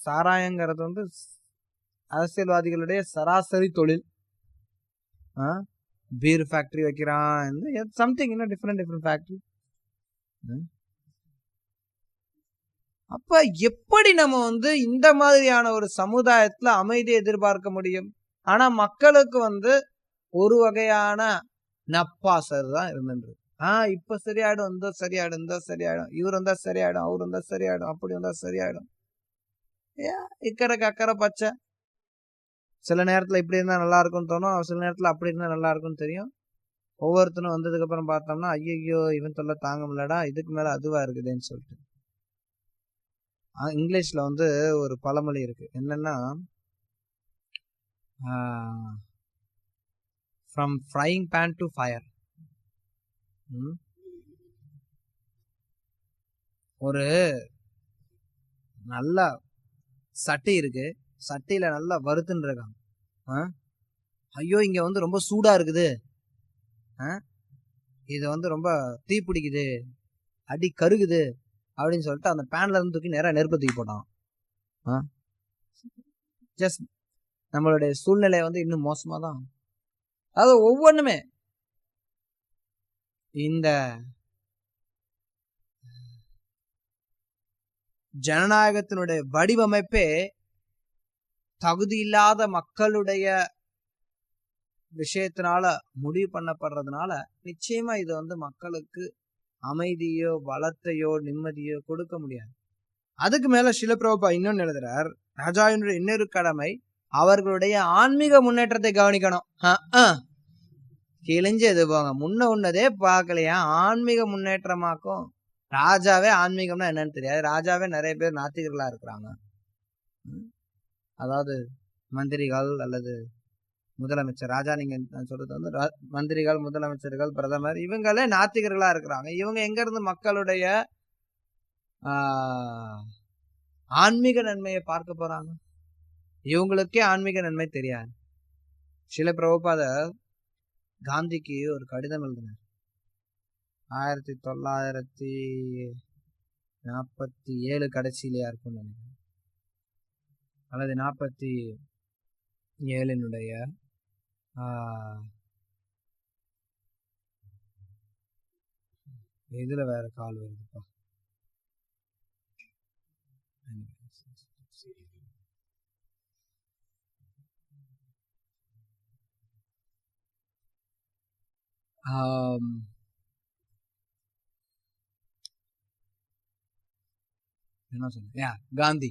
சாராயங்கிறது வந்து அரசியல்வாதிகளுடைய சராசரி தொழில். பீர் ஃபேக்டரி வைக்கிறான், சம்திங் டிஃபரெண்ட் ஃபேக்டரி. அப்ப எப்படி நம்ம வந்து இந்த மாதிரியான ஒரு சமுதாயத்துல அமைதியை எதிர்பார்க்க முடியும்? ஆனா மக்களுக்கு வந்து ஒரு வகையான நப்பாசர் தான் இருந்துருக்கு. இப்ப சரியாயிடும், இந்த சரியாயிடும், இந்த சரியாயிடும், இவர் வந்தா சரியாயிடும், அவர் வந்தா சரியாயிடும், அப்படி வந்தா சரியாயிடும். இக்கரைக்கு அக்கறை பச்சை. சில நேரத்துல இப்படி இருந்தா நல்லா இருக்கும்னு தோணும், சில நேரத்துல அப்படி இருந்தா நல்லா இருக்கும்னு தெரியும். ஒவ்வொருத்தனும் வந்ததுக்கு அப்புறம் பார்த்தோம்னா, ஐயோ இவன் தொல்லை தாங்க முடியலடா, இதுக்கு மேல அதுவா இருக்குதுன்னு சொல்லிட்டு. இங்கிலீஷ்ல வந்து ஒரு பழமொழி இருக்கு, என்னன்னா, from frying pan to fire. ஒரு நல்ல சட்டி இருக்கு, சட்டியில நல்லா வறுத்துன்னு இருக்காங்க. ஐயோ இங்க வந்து ரொம்ப சூடா இருக்குது, இது வந்து ரொம்ப தீ பிடிக்குது, அடி கருகுது அப்படின்னு சொல்லிட்டு அந்த பேன்ல இருந்து தூக்கி நேரா நெருப்பு தூக்கி போட்டான். ஜஸ்ட் நம்மளுடைய சூழ்நிலை வந்து இன்னும் மோசமா தான். அதாவது ஒவ்வொன்றுமே இந்த ஜனநாயகத்தினுடைய வடிவமைப்பே தகுதி இல்லாத மக்களுடைய விஷயத்தினால முடிவு பண்ணப்படுறதுனால நிச்சயமா இது வந்து மக்களுக்கு அமைதியோ வளத்தையோ நிம்மதியோ கொடுக்க முடியாது. அதுக்கு மேல சில பிரபா இன்னொன்னு எழுதுறார், ராஜாவினுடைய இன்னொரு கடமை அவர்களுடைய ஆன்மீக முன்னேற்றத்தை கவனிக்கணும். கிழிஞ்சு எது போங்க, முன்ன உன்னதே பார்க்கலையா, ஆன்மீக முன்னேற்றமாக்கும். ராஜாவே ஆன்மீகம்னா என்னன்னு தெரியாது. ராஜாவே நிறைய பேர் நாத்திகர்களா இருக்கிறாங்க. அதாவது மந்திரிகள் அல்லது முதலமைச்சர், ராஜா நீங்க சொல்றது வந்து மந்திரிகள், முதலமைச்சர்கள், பிரதமர், இவங்களே நாத்திகர்களா இருக்கிறாங்க. இவங்க எங்க இருந்து மக்களுடைய ஆன்மீக நன்மையை பார்க்க போறாங்க? இவங்களுக்கே ஆன்மீக நன்மை தெரியாது. சில பிரபுபாத காந்திக்கு ஒரு கடிதம் எழுதினார் 1947 கடைசியிலையா இருக்கும் நினைக்கிறேன், அல்லது 47 இதுல வேற கால் வருதுப்பா. ஆம், என்ன சொன்ன காந்தி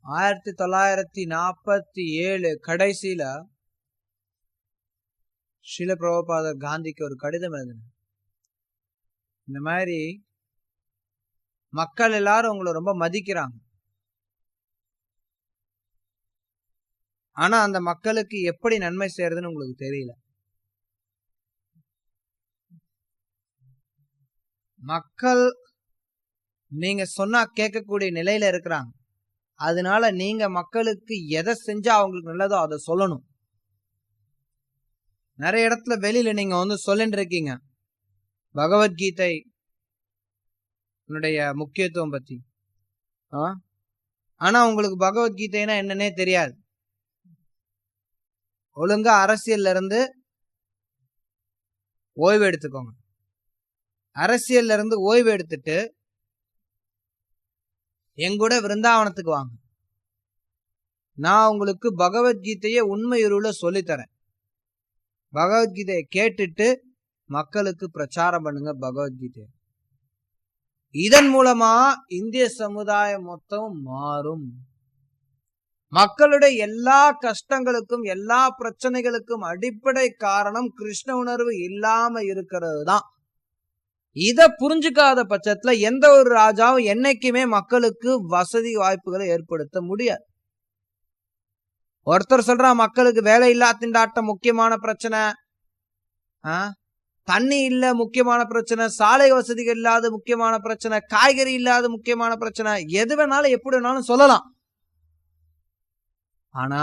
1947 கடைசியில ஸ்ரீல பிரபுபாதர் காந்திக்கு ஒரு கடிதம் எழுதினார். இந்த மாதிரி மக்கள் எல்லாரும் உங்களை ரொம்ப மதிக்கிறாங்க, ஆனா அந்த மக்களுக்கு எப்படி நன்மை செய்யறதுன்னு உங்களுக்கு தெரியல. மக்கள் நீங்க சொன்னா கேட்கக்கூடிய நிலையில இருக்கிறாங்க. அதனால நீங்க மக்களுக்கு எதை செஞ்சா அவங்களுக்கு நல்லதோ அதை சொல்லணும். நிறைய இடத்துல வெளியில நீங்க வந்து சொல்லிட்டு இருக்கீங்க பகவத்கீதை முக்கியத்துவம் பத்தி, ஆனா உங்களுக்கு பகவத்கீதைனா என்னன்னே தெரியாது. ஒழுங்கா அரசியல்ல இருந்து ஓய்வு எடுத்துக்கோங்க. அரசியல்ல இருந்து ஓய்வு எடுத்துட்டு எங்கூட விருந்தாவனத்துக்கு வாங்க. நான் உங்களுக்கு பகவத்கீதையை உண்மையுருள சொல்லித்தரேன். பகவத்கீதையை கேட்டுட்டு மக்களுக்கு பிரச்சாரம் பண்ணுங்க பகவத்கீதை. இதன் மூலமா இந்திய சமுதாயம் மொத்தம் மாறும். மக்களுடைய எல்லா கஷ்டங்களுக்கும் எல்லா பிரச்சனைகளுக்கும் அடிப்படை காரணம் கிருஷ்ண உணர்வு இல்லாம இருக்கிறது தான். இத புரிஞ்சுக்காத பட்சத்துல எந்த ஒரு ராஜாவும் என்னைக்குமே மக்களுக்கு வசதி வாய்ப்புகளை ஏற்படுத்த முடியாது. ஒருத்தர் சொல்றான் மக்களுக்கு வேலை இல்லா திண்டாட்டம் முக்கியமான பிரச்சனை, தண்ணி இல்ல முக்கியமான பிரச்சனை, சாலை வசதிகள் இல்லாத முக்கியமான பிரச்சனை, காய்கறி இல்லாத முக்கியமான பிரச்சனை, எது வேணாலும் எப்படி வேணாலும் சொல்லலாம். ஆனா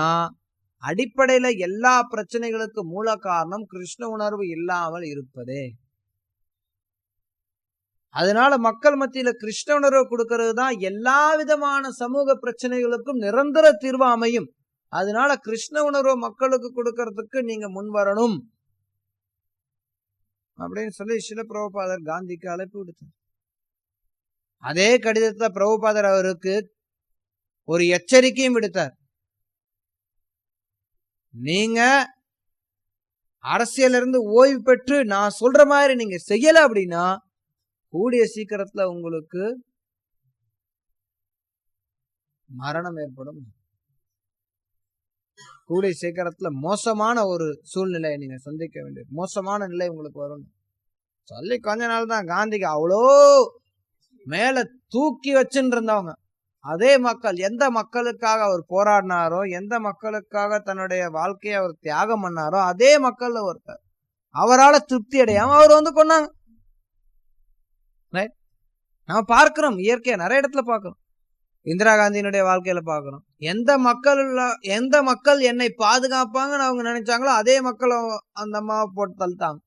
அடிப்படையில எல்லா பிரச்சனைகளுக்கு மூல காரணம் கிருஷ்ண உணர்வு இல்லாமல் இருப்பதே. அதனால மக்கள் மத்தியில கிருஷ்ண உணர்வு கொடுக்கிறது தான் எல்லா விதமான சமூக பிரச்சனைகளுக்கும் நிரந்தர தீர்வு அமையும். அதனால கிருஷ்ண உணர்வு மக்களுக்கு கொடுக்கறதுக்கு நீங்க முன் வரணும் அப்படின்னு சொல்லி ஸ்ரீல பிரபுபாதர் காந்திக்கு அழைப்பு விடுத்தார். அதே கடிதத்துல பிரபுபாதர் அவருக்கு ஒரு எச்சரிக்கையும் விடுத்தார். நீங்க அரசியல இருந்து ஓய்வு பெற்று நான் சொல்ற மாதிரி நீங்க செய்யல அப்படின்னா கூடிய சீக்கிரத்துல உங்களுக்கு மரணம் ஏற்படும். கூடிய சீக்கிரத்துல மோசமான ஒரு சூழ்நிலையை நீங்க சந்திக்க வேண்டியது, மோசமான நிலை உங்களுக்கு வரும் சொல்லி கொஞ்ச நாள் தான் காந்திக்கு அவ்வளோ மேல தூக்கி வச்சுட்டு இருந்தவங்க. அதே மக்கள் எந்த மக்களுக்காக அவர் போராடினாரோ, எந்த மக்களுக்காக தன்னுடைய வாழ்க்கையை அவர் தியாகம் பண்ணாரோ அதே மக்கள்ல ஒருத்தர் அவரால் திருப்தி அடையாம அவர் வந்து கொண்டாங்க. நம்ம பார்க்கிறோம், இயற்கையா நிறைய இடத்துல பார்க்கிறோம். இந்திரா காந்தியினுடைய வாழ்க்கையில பார்க்கிறோம். எந்த மக்கள் என்னை பாதுகாப்பாங்கன்னு அவங்க நினைச்சாங்களோ அதே மக்கள் அந்த அம்மாவை போட்டு தள்ளிட்டாங்க.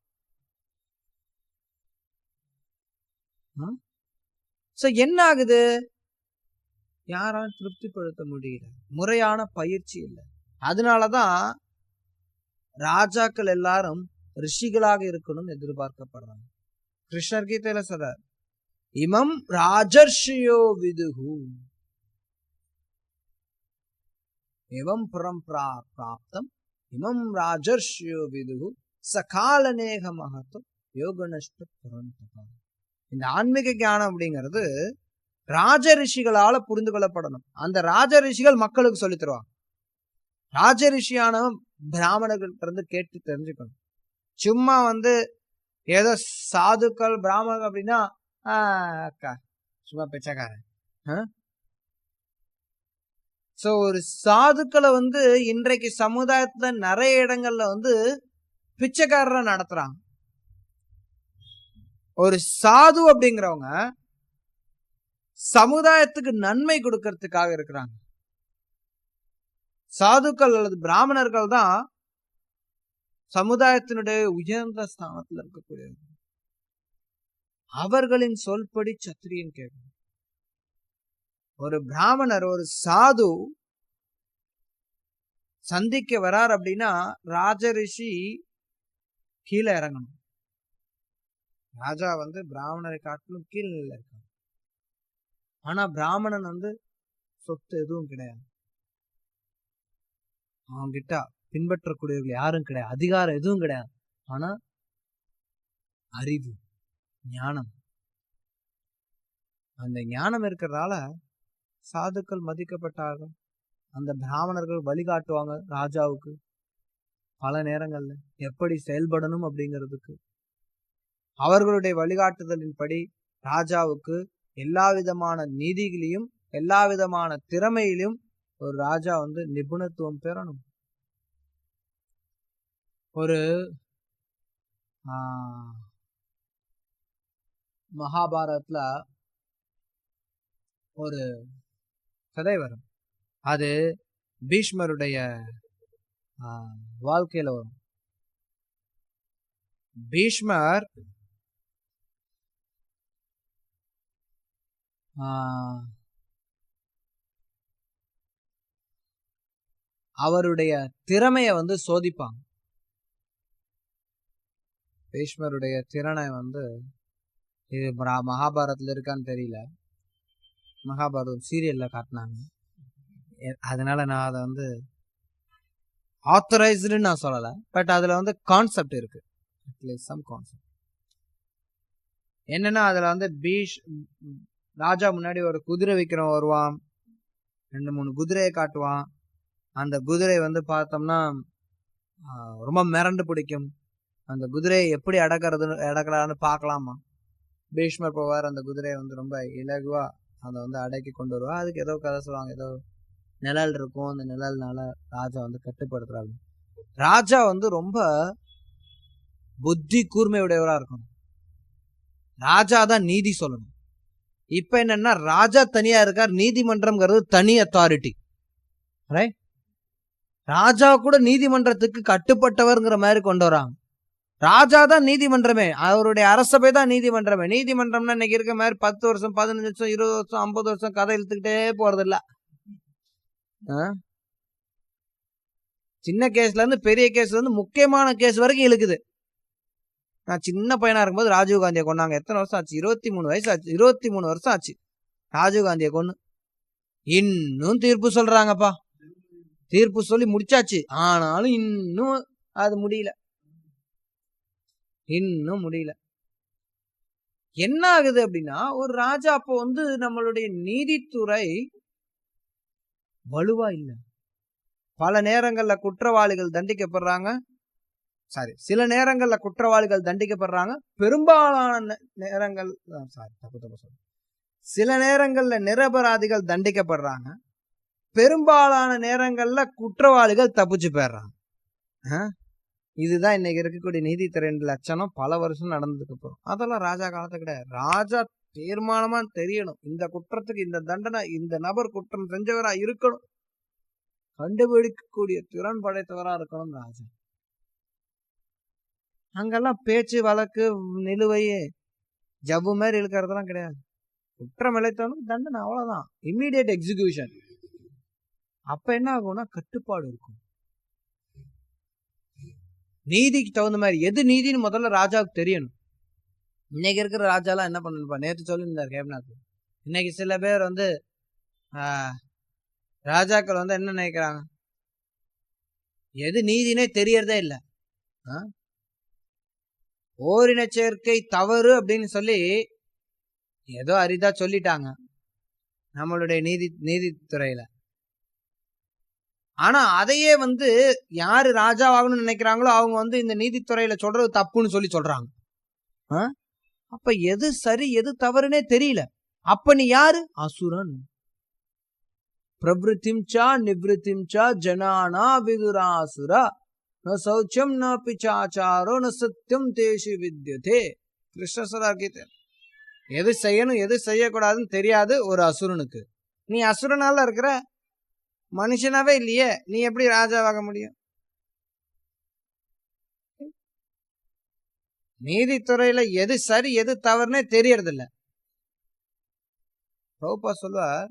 என்ன ஆகுது? யாராலும் திருப்திப்படுத்த முடியல, முறையான பயிற்சி இல்லை. அதனாலதான் ராஜாக்கள் எல்லாரும் ரிஷிகளாக இருக்கணும்னு எதிர்பார்க்கப்படுறாங்க. கிருஷ்ணர் கீதையில சொல்றார், இமம் ராஜர்ஷியோ விதுகு எவம் பரம்பரா பிராப்தம் இமம் ராஜர்ஷியோ விதுகு சகாலநேக மகத்துவம் யோகநஷ்ட புரந்தகம். இந்த ஆன்மீக ஞானம் அப்படிங்கிறது ராஜ ரிஷிகளால புரிந்து கொள்ளப்படணும். அந்த ராஜ ரிஷிகள் மக்களுக்கு சொல்லி தருவாங்க. ராஜ ரிஷியான பிராமணர்கள்ட்ட இருந்து கேட்டு தெரிஞ்சுக்கணும். சும்மா வந்து ஏதோ சாதுக்கள் பிராமணர்கள் அப்படின்னா சும்மா பிச்சைக்காரன். சோ ஒரு சாதுக்களை வந்து இன்றைக்கு சமுதாயத்துல நிறைய இடங்கள்ல வந்து பிச்சைக்காரரை நடத்துறாங்க. ஒரு சாது அப்படிங்கிறவங்க சமுதாயத்துக்கு நன்மை கொடுக்கறதுக்காக இருக்கிறாங்க. சாதுக்கள் அல்லது பிராமணர்கள் தான் சமுதாயத்தினுடைய உயர்ந்த ஸ்தானத்தில் இருக்கக்கூடியவர்கள். அவர்களின் சொல்படி சத்திரியன் கேட்கணும். ஒரு பிராமணர் ஒரு சாது சந்திக்க வரார் அப்படின்னா ராஜரிஷி கீழே இறங்கணும். ராஜா வந்து பிராமணரை காட்டிலும் கீழ்நிலையில இருக்காங்க. ஆனா பிராமணன் வந்து சொத்து எதுவும் கிடையாது, அவங்கிட்ட பின்பற்றக்கூடியவர்கள் யாரும் கிடையாது, அதிகாரம் எதுவும் கிடையாது. ஆனா அறிவு, ஞானம், அந்த ஞானம் இருக்கிறதால சாதுக்கள் மதிக்கப்பட்டார்கள். அந்த பிராமணர்கள் வழிகாட்டுவாங்க ராஜாவுக்கு பல நேரங்கள்ல எப்படி செயல்படணும் அப்படிங்கிறதுக்கு. அவர்களுடைய வழிகாட்டுதலின்படி ராஜாவுக்கு எல்லா விதமான நீதிகளையும் எல்லா விதமான திறமையிலும் ஒரு ராஜா நிபுணத்துவம் பெறணும். ஒரு மகாபாரதத்துல ஒரு கதை வரும். அது பீஷ்மருடைய வாழ்க்கையில வரும். பீஷ்மர் அவருடைய திறமைய சோதிப்பாங்க. பீஷ்மருடைய திறனை இது மகாபாரதத்துல இருக்கான்னு தெரியல, மகாபாரதம் சீரியல்ல காட்டினாங்க. அதனால நான் அதை ஆத்தரைஸ்டுன்னு நான் சொல்லல, பட் அதுல கான்செப்ட் இருக்கு. சம் கான்செப்ட் என்னன்னா, அதுல ராஜா முன்னாடி ஒரு குதிரை விற்கிறவன் வருவான், 2-3 குதிரையை காட்டுவான். அந்த குதிரை பார்த்தோம்னா ரொம்ப மிரண்டு பிடிக்கும். அந்த குதிரையை எப்படி அடக்கலான்னு பார்க்கலாமா. பீஷ்மர் போவார், அந்த குதிரையை ரொம்ப இலகுவா அதை அடக்கி கொண்டு வருவா. அதுக்கு ஏதோ கதை சொல்லுவாங்க, ஏதோ நிழல் இருக்கும், அந்த நிழல்னால ராஜா கட்டுப்படுத்துறாரு. ராஜா ரொம்ப புத்தி கூர்மையுடையவரா இருக்கணும். ராஜா தான் நீதி சொல்லணும். இப்ப என்னன்னா, ராஜா தனியா இருக்கார், நீதிமன்றம்ங்கிறது தனி அத்தாரிட்டி. ரைட்? ராஜா கூட நீதிமன்றத்துக்கு கட்டுப்பட்டவர்ங்கிற மாதிரி கொண்டு வராங்க. ராஜா தான் நீதிமன்றமே, அவருடைய அரசபை தான் நீதிமன்றமே. நீதிமன்றம்னா இன்னைக்கு இருக்க மாதிரி 10 வருஷம் 15 வருஷம் 20 வருஷம் 50 வருஷம் கதை இழுத்துக்கிட்டே போறது இல்ல. சின்ன கேஸ்ல இருந்து பெரிய கேஸ்ல இருந்து முக்கியமான கேஸ் வரைக்கும் இழுக்குது. நான் சின்ன பையனா இருக்கும்போது ராஜீவ் காந்தியை கொண்டாங்க. எத்தனை வருஷம் ஆச்சு? 23 வயசு ஆச்சு. 23 வருஷம் ஆச்சு ராஜீவ் காந்தியை கொண்டு. இன்னும் தீர்ப்பு சொல்றாங்கப்பா. தீர்ப்பு சொல்லி முடிச்சாச்சு, ஆனாலும் இன்னும் அது முடியல. இன்னும் முடியல. என்ன ஆகுது அப்படின்னா, ஒரு ராஜா அப்போ நம்மளுடைய நீதித்துறை வலுவா இல்ல. பல நேரங்கள்ல குற்றவாளிகள் தண்டிக்கப்படுறாங்க. சில நேரங்கள்ல குற்றவாளிகள் தண்டிக்கப்படுறாங்க. பெரும்பாலான நேரங்கள் சில நேரங்கள்ல நிரபராதிகள் தண்டிக்கப்படுறாங்க. பெரும்பாலான நேரங்கள்ல குற்றவாளிகள் தப்பிச்சு போயிடுறாங்க. இதுதான் இன்னைக்கு இருக்கக்கூடிய நீதித்துறையின் லட்சணம். பல வருஷம் நடந்ததுக்கு அப்புறம் அதெல்லாம் ராஜா காலத்து கிடையாது. ராஜா தீர்மானமா தெரியணும், இந்த குற்றத்துக்கு இந்த தண்டனை, இந்த நபர் குற்றம் செஞ்சவரா இருக்கணும், கண்டுபிடிக்கக்கூடிய திறன் படைத்தவரா இருக்கணும் ராஜா. அங்கெல்லாம் பேச்சு வழக்கு நிலுவையே ஜவ்வு மாதிரி இழுக்கிறதுலாம் கிடையாது. குற்றம் இழைத்தவனுக்கு தண்டனை, அவ்வளவுதான், இம்மீடியட் எக்ஸிகியூஷன். அப்ப என்ன ஆகும்னா, கட்டுப்பாடு இருக்கும். நீதிக்கு தகுந்த மாதிரி எது நீதினு முதல்ல ராஜாவுக்கு தெரியணும். இன்னைக்கு இருக்கிற ராஜாலாம் என்ன பண்ணணும்ப்பா, நேற்று சொல்லியிருந்தார் கேப்நாத். இன்னைக்கு சில பேர் ராஜாக்கள் என்ன நினைக்கிறாங்க, எது நீதினே தெரியறதே இல்லை. ஓரின சேர்க்கை தவறு அப்படின்னு சொல்லி ஏதோ அரிதா சொல்லிட்டாங்க நம்மளுடைய நீதித்துறையில. ஆனா அதையே யாரு ராஜாவாகணும்னு நினைக்கிறாங்களோ அவங்க இந்த நீதித்துறையில சொல்றது தப்புன்னு சொல்லி சொல்றாங்க. அப்ப எது சரி எது தவறுனே தெரியல. அப்ப நீ யாரு? அசுரன். பிரவிருத்திம் சா நிவிருத்திம் சா ஜனானா விதுராசுரா ந சௌச்சம் ந பிச்சாச்சாரோ ந சத்தியம் தேஷு வித்யதே. கிருஷ்ண சொல்றார் கீதை. எது செய்யணும் எது செய்யக்கூடாதுன்னு தெரியாது ஒரு அசுரனுக்கு. நீ அசுரனால இருக்கிற, மனுஷனாவே இல்லையே, நீ எப்படி ராஜாவாக முடியும்? நீதித்துறையில எது சரி எது தவறுனே தெரியறது இல்ல. பிரபுபா சொல்லுவார்,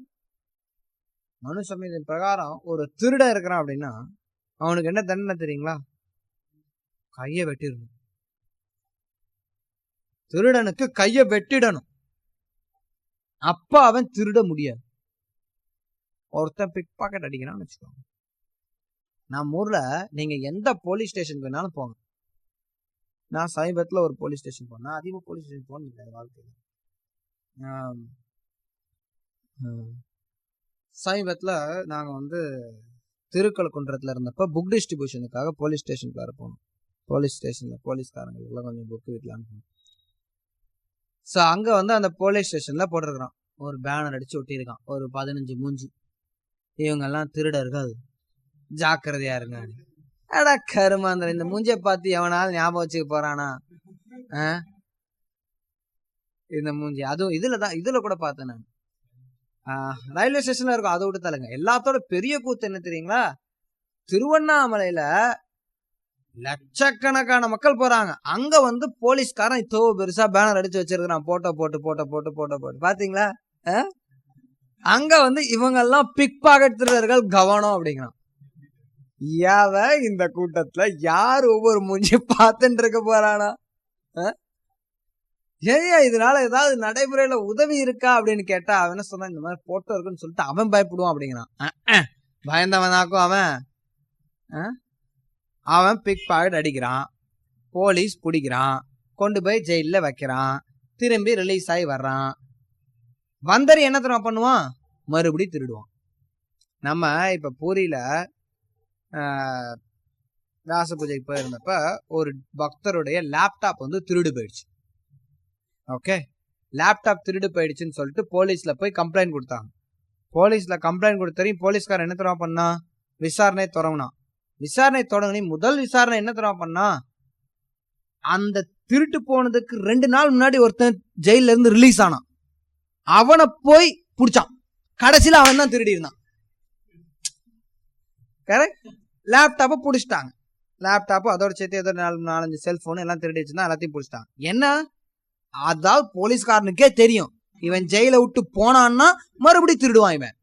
மனு சமயத்தின் பிரகாரம் ஒரு திருடன் இருக்கிறான் அப்படின்னா அவனுக்கு என்ன தண்டனை தெரியுங்களா? கைய வெட்டிடணும். திருடனுக்கு கைய வெட்டிடணும். அப்ப அவன் திருட முடியாது. ஒருத்தன் பிக் பாக்கெட் அடிக்கிறான்னு வச்சுக்கோங்க, நம்ம ஊர்ல நீங்க எந்த போலீஸ் ஸ்டேஷனுக்கு வேணாலும் போங்க, நான் சமீபத்தில் ஒரு போலீஸ் ஸ்டேஷன் போனேன். அதிகமாக போலீஸ் ஸ்டேஷன் போனது இல்லை வாழ்க்கையில். சமீபத்தில் நாங்கள் வந்து திருக்கழுக்குன்றத்தில் இருந்தப்போ புக் டிஸ்ட்ரிபியூஷனுக்காக போலீஸ் ஸ்டேஷனுக்குள்ளார போனோம். போலீஸ் ஸ்டேஷனில் போலீஸ்காரங்களுக்குலாம் கொஞ்சம் புக்கு வீட்டலான்னு போனோம். ஸோ அங்கே வந்து அந்த போலீஸ் ஸ்டேஷனில் போட்டிருக்கிறான், ஒரு பேனர் அடித்து ஒட்டியிருக்கான், ஒரு 15 மூஞ்சி, இவங்கெல்லாம் திருடர்கள், ஜாக்கிரதையா இருங்க. அடா கருமாந்திரம், இந்த மூஞ்சியை பார்த்து எவனாலும் ஞாபகம் வச்சுக்க போறானா? இந்த மூஞ்சி அதுவும் இதுல கூட பார்த்தேன் நான். ரயில்வே ஸ்டேஷன்ல இருக்கும், அதை விட்டு தள்ளுங்க. எல்லாத்தோட பெரிய கூத்து என்ன தெரியுங்களா? திருவண்ணாமலையில லட்சக்கணக்கான மக்கள் போறாங்க. அங்க வந்து போலீஸ்காரன் இத்தோ பெருசா பேனர் அடிச்சு வச்சிருக்கான், போட்டோ போட்டு போட்டோ போட்டு போட்டோ போட்டு. பாத்தீங்களா? அங்க வந்து இவங்க எல்லாம் பிக் பாக்கெட் திருடர்கள், கவனம் அப்படிங்கிறான். இந்த கூட்டத்துல யார் ஒவ்வொரு மூஞ்சி பார்த்துட்டு இருக்க போறானா? ஏயா இதனால ஏதாவது நடைமுறையில உதவி இருக்கா அப்படின்னு கேட்டா அவன் என்ன சொன்னா, இந்த மாதிரி போட்டோ இருக்குன்னு சொல்லிட்டு அவன் பயப்படுவான் அப்படிங்கிறான். பயந்தவனாக்கும் அவன் பிக் பாக்கெட் அடிக்கிறான், போலீஸ் பிடிக்கிறான், கொண்டு போய் ஜெயில வைக்கிறான், திரும்பி ரிலீஸ் ஆகி வர்றான். வந்தரி என்ன தெரியுமா பண்ணுவான்? மறுபடி திருடுவான். நம்ம இப்ப பூரியில வியாச பூஜைக்கு போயிருந்தப்ப ஒரு பக்தருடைய லேப்டாப் வந்து திருடு போயிடுச்சு. ஓகே, லேப்டாப் திருடு போயிடுச்சுன்னு சொல்லிட்டு போலீஸ்ல போய் கம்ப்ளைண்ட் கொடுத்தாங்க. போலீஸ்ல கம்ப்ளைண்ட் கொடுத்தரையும் போலீஸ்காரன் என்ன தெரியுமா பண்ணா? விசாரணை தொடங்கினான். விசாரணை தொடங்கி முதல் விசாரணை என்ன தெரியுமா பண்ணா? அந்த திருட்டு போனதுக்கு 2 நாள் முன்னாடி ஒருத்தன் ஜெயில இருந்து ரிலீஸ் ஆனான், அவனை போய் பிடிச்சான். கடைசியில அவன் தான் திருடி இருந்தான். கரெக்ட். லேப்டாப்பை பிடிச்சிட்டாங்க. லேப்டாப்பு அதோட சேர்த்து ஏதோ 4-5 செல்போன் எல்லாம் திருடி வச்சிருந்தா எல்லாத்தையும் பிடிச்சிட்டாங்க. என்ன, அதாவது போலீஸ்காரனுக்கே தெரியும் இவன் ஜெயில விட்டு போனான்னா மறுபடியும் திருடுவான் இவன்.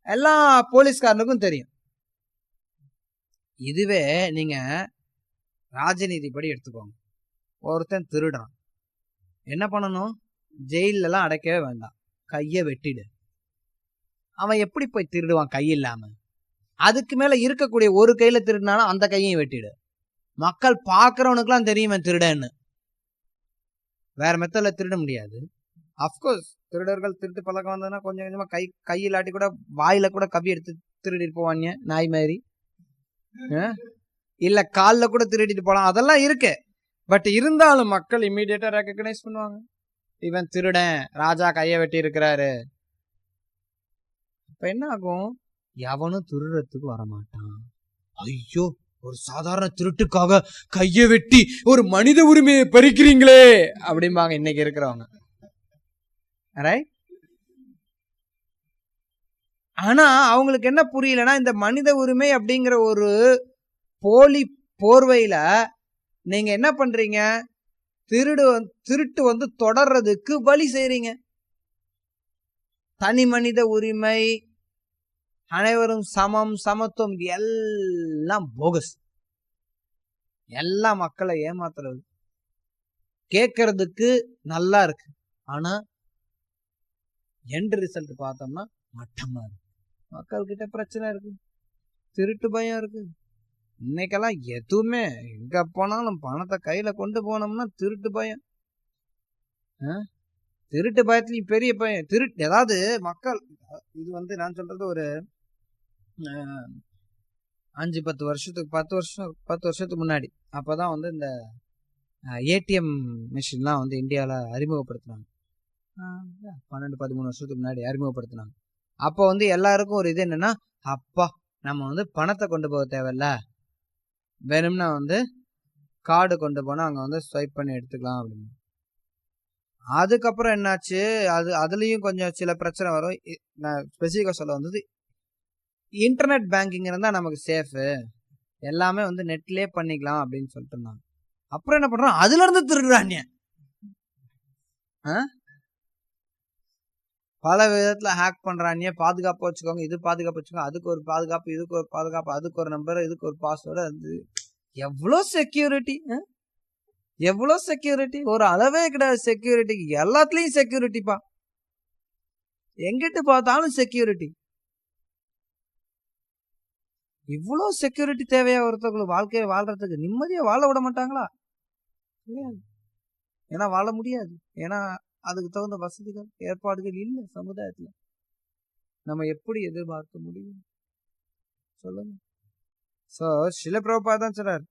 எல்லா போலீஸ்காரனுக்கும் தெரியும். இதுவே நீங்க ராஜநீதி படி எடுத்துக்கோங்க. ஒருத்தன் திருடான், என்ன பண்ணணும்? ஜெயில எல்லாம் அடைக்கவே வேண்டாம், கைய வெட்டிடு. அவன் எப்படி போய் திருடுவான் கை இல்லாம? அதுக்கு மேல இருக்கக்கூடிய ஒரு கையில திருடினாலும் அந்த கையையும் வெட்டிடு. மக்கள் பாக்குறவனுக்குலாம் தெரியும் திருடன்னு. வேற மெத்தட்ல திருட முடியாது. அப்கோர்ஸ் திருடர்கள் திருட்டு பழக்கம் வந்ததுன்னா கொஞ்சம் கொஞ்சமா கையிலாட்டி கூட வாயில கூட கவி எடுத்து திருடிட்டு போவாங்க, நாய் மாதிரி. இல்ல காலில் கூட திருடிட்டு போலாம், அதெல்லாம் இருக்கு. பட் இருந்தாலும் மக்கள் இம்மீடியட்டா ரெகக்னைஸ் பண்ணுவாங்க, இவன் திருடன், ராஜா கைய வெட்டி இருக்கிறாரு. இப்ப என்ன ஆகும்? எவனும் திருடுறதுக்கு வரமாட்டான். ஐயோ, ஒரு சாதாரண திருட்டுக்காக கைய வெட்டி ஒரு மனித உரிமையை பறிக்கிறீங்களே அப்படிம்பாங்க இன்னைக்கு இருக்கிறவங்க. ஆனா அவங்களுக்கு என்ன புரியலன்னா, இந்த மனித உரிமை அப்படிங்கிற ஒரு போலி போர்வையில நீங்க என்ன பண்றீங்க? திருட்டு வந்து தொடர்றதுக்கு வழி செய்றீங்க. தனி மனித உரிமை, அனைவரும் சமம், சமத்துவம், எல்லாம் போகஸ். எல்லா மக்களை ஏமாத்துறது. கேட்கறதுக்கு நல்லா இருக்கு, ஆனா எண்ட் ரிசல்ட் பார்த்தோம்னா மட்டமா இருக்கு. மக்கள் கிட்ட பிரச்சனை இருக்கு, திருட்டு பயம் இருக்கு. இன்னைக்கெல்லாம் எதுவுமே எங்க போனாலும் பணத்தை கையில கொண்டு போனோம்னா திருட்டு பயம். திருட்டு பயத்துலயும் பெரிய பயம். திருட்டு ஏதாவது மக்கள், இது வந்து நான் சொல்றது ஒரு 5-10 வருஷத்துக்கு முன்னாடி. அப்பதான் வந்து இந்த ஏடிஎம் மிஷின்லாம் வந்து இந்தியாவில் அறிமுகப்படுத்தினாங்க. 12-13 வருஷத்துக்கு முன்னாடி அறிமுகப்படுத்தினாங்க. அப்போ வந்து எல்லாருக்கும் ஒரு இது என்னன்னா, அப்பா நம்ம வந்து பணத்தை கொண்டு போக தேவையில்ல, வேணும்னா வந்து கார்டு கொண்டு போனா அங்க வந்து ஸ்வைப் பண்ணி எடுத்துக்கலாம் அப்படின்னு. அதுக்கப்புறம் என்னாச்சு? அதுலயும் கொஞ்சம் சில பிரச்சனை வரும். நான் ஸ்பெசிஃபிக்கா சொல்ல வந்தது, இன்டர்நெட் பேங்கிங் இருந்தா நமக்கு சேஃப், எல்லாமே வந்து நெட்லயே பண்ணிக்கலாம் அப்படின்னு சொல்லிட்டு இருந்தாங்க. அப்புறம் என்ன பண்றான்? அதுல இருந்து திருடுறாங்க. பல விதத்துல ஹேக் பண்றாங்க. பாதுகாப்பு வச்சுக்கோங்க, இது பாதுகாப்பு வச்சுக்கோங்க, அதுக்கு ஒரு பாதுகாப்பு, இதுக்கு ஒரு பாதுகாப்பு, அதுக்கு ஒரு நம்பர், இதுக்கு ஒரு பாஸ்வேர்டு. அது எவ்வளோ செக்யூரிட்டி, எவ்வளோ செக்யூரிட்டி! ஒரு அளவே கிடையாது செக்யூரிட்டிக்கு. எல்லாத்துலயும் செக்யூரிட்டிப்பா, எங்கிட்டு பார்த்தாலும் செக்யூரிட்டி. இவ்வளோ செக்யூரிட்டி தேவையா ஒருத்தவங்களுக்கு வாழ்க்கையை வாழ்றதுக்கு? நிம்மதியா வாழ விட மாட்டாங்களா? கிடையாது. ஏன்னா வாழ முடியாது. ஏன்னா அதுக்கு தகுந்த வசதிகள் ஏற்பாடுகள் இல்லை சமுதாயத்துல. நம்ம எப்படி எதிர்பார்க்க முடியும் சொல்லுங்க? சோ சில பிரபுபாதா தான் சொல்றார்,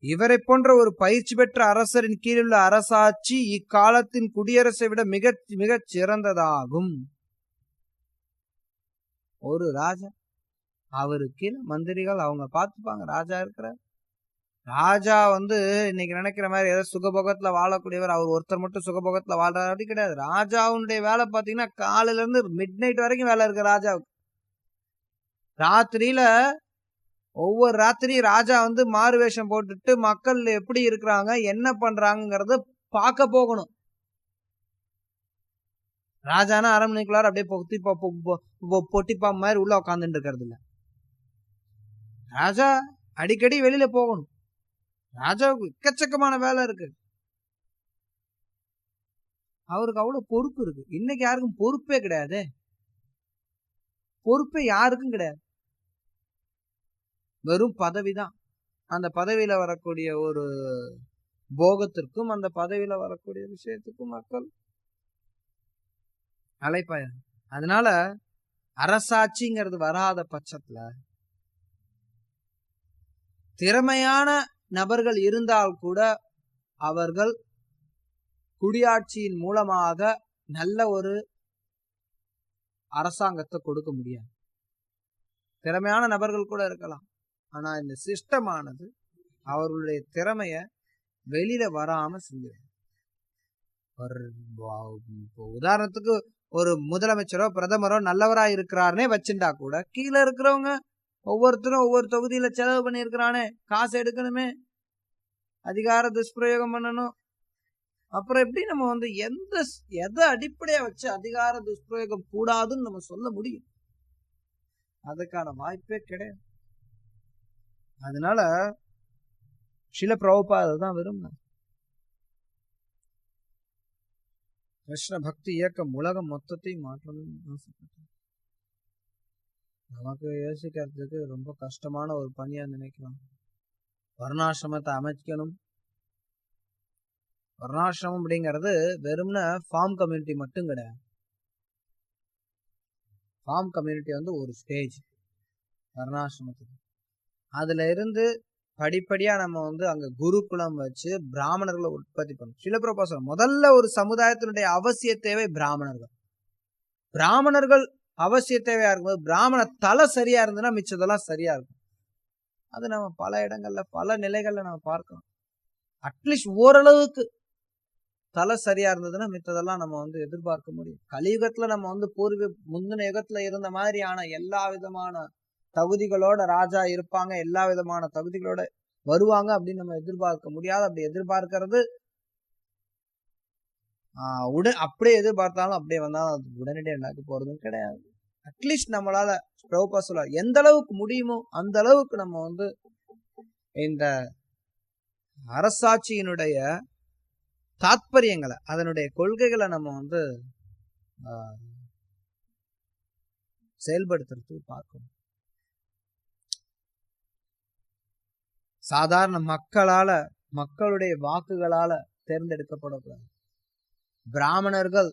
இவரை போன்ற ஒரு பயிற்சி பெற்ற அரசரின் கீழுள்ள அரசாட்சி இக்காலத்தின் குடியரசை விட மிக மிக சிறந்ததாகும். ஒரு ராஜா, அவருக்கு கீழே மந்திரிகள் அவங்க பார்த்துப்பாங்க. ராஜா இருக்கிறார். ராஜா இன்னைக்கு நினைக்கிற மாதிரி ஏதோ சுகபோகத்துல வாழக்கூடியவர், அவர் ஒருத்தர் மட்டும் சுகபோகத்துல வாழ்றாரு அப்படி கிடையாது. ராஜாவுடைய வேலை பாத்தீங்கன்னா காலையில இருந்து மிட் நைட் வரைக்கும் வேலை இருக்கு ராஜாவுக்கு. ராத்திரியில ஒவ்வொரு ராத்திரியும் ராஜா மாறு வேஷம் போட்டுட்டு மக்கள் எப்படி இருக்கிறாங்க என்ன பண்றாங்கிறத பார்க்க போகணும். ராஜானா அரண்மனைக்குள்ளார அப்படியே பொட்டிப்பா மாதிரி உள்ள உட்காந்துட்டு இருக்கிறது இல்ல. ராஜா அடிக்கடி வெளியில போகணும். ராஜாவுக்கு எக்கச்சக்கமான வேலை இருக்கு. அவருக்கு அவ்வளவு பொறுப்பு இருக்கு. இன்னைக்கு யாருக்கும் பொறுப்பே கிடையாது. பொறுப்பே யாருக்கும் கிடையாது. வெறும் பதவிதான். அந்த பதவியில வரக்கூடிய ஒரு போகத்திற்கும் அந்த பதவியில வரக்கூடிய விஷயத்துக்கும் மக்கள் அலைப்பாய. அதனால அரசாட்சிங்கிறது வராத பட்சத்துல திறமையான நபர்கள் இருந்தால் கூட அவர்கள் குடியாட்சியின் மூலமாக நல்ல ஒரு அரசாங்கத்தை கொடுக்க முடியாது. திறமையான நபர்கள் கூட இருக்கலாம். ஆனா இந்த சிஸ்டமானது அவர்களுடைய திறமைய வெளியில வராம செஞ்சிடும். உதாரணத்துக்கு ஒரு முதலமைச்சரோ பிரதமரோ நல்லவரா இருக்கிறாருன்னே வச்சுட்டா கூட கீழே இருக்கிறவங்க ஒவ்வொருத்தரும் ஒவ்வொரு தொகுதியில செலவு பண்ணி இருக்கிறானே, காசு எடுக்கணுமே, அதிகார துஷ்பிரயோகம் பண்ணணும். அப்புறம் எப்படி நம்ம எதை அடிப்படையா வச்சு அதிகார துஷ்பிரயோகம் கூடாதுன்னு நம்ம சொல்ல முடியும்? அதுக்கான வாய்ப்பே கிடையாது. அதனால சில பிரபுபாதா தான் விரும்பினார். கிருஷ்ண பக்தி இயக்கம் உலகம் மொத்தத்தையும் மாற்றணும்னு ஆசைப்பட்டார். நமக்கு யோசிக்கிறதுக்கு ரொம்ப கஷ்டமான ஒரு பணியா நினைக்கலாம். வர்ணாசிரமத்தை அமைக்கணும். வர்ணாசிரமம் அப்படிங்கிறது வெறும்னா ஃபார்ம் கம்யூனிட்டி மட்டும் கிடையாது. ஃபார்ம் கம்யூனிட்டி ஒரு ஸ்டேஜ் வர்ணாசிரமத்துக்கு. அதுல இருந்து படிப்படியா நம்ம அங்க குருகுலம் வச்சு பிராமணர்களை உற்பத்தி பண்ணணும். சில பிரபோசனம் முதல்ல ஒரு சமுதாயத்தினுடைய அவசிய தேவை பிராமணர்கள். பிராமணர்கள் அவசிய தேவையா இருக்கும்போது பிராமண தலை சரியா இருந்ததுன்னா மிச்சதெல்லாம் சரியா இருக்கும். அது நம்ம பல இடங்கள்ல பல நிலைகள்ல நம்ம பார்க்கலாம். அட்லீஸ்ட் ஓரளவுக்கு தலை சரியா இருந்ததுன்னா மித்ததெல்லாம் நம்ம எதிர்பார்க்க முடியும். கலியுகத்துல நம்ம முந்தின யுகத்துல இருந்த மாதிரியான எல்லா விதமான தகுதிகளோட ராஜா இருப்பாங்க, எல்லா விதமான தகுதிகளோட வருவாங்க அப்படின்னு நம்ம எதிர்பார்க்க முடியாது. அப்படி எதிர்பார்க்கறது அப்படியே எதிர்பார்த்தாலும் அப்படியே வந்தாலும் உடனடியாக நடக்க போறதும் கிடையாது. அட்லீஸ்ட் நம்மளால பிரபுபா சொல்ல எந்த அளவுக்கு முடியுமோ அந்த அளவுக்கு நம்ம இந்த அரசாட்சியினுடைய தாத்பரியங்களை, அதனுடைய கொள்கைகளை நம்ம செயல்படுத்துறதுக்கு பார்க்கணும். சாதாரண மக்களுடைய வாக்குகளால தேர்ந்தெடுக்கப்படக்கூடாது. பிராமணர்கள்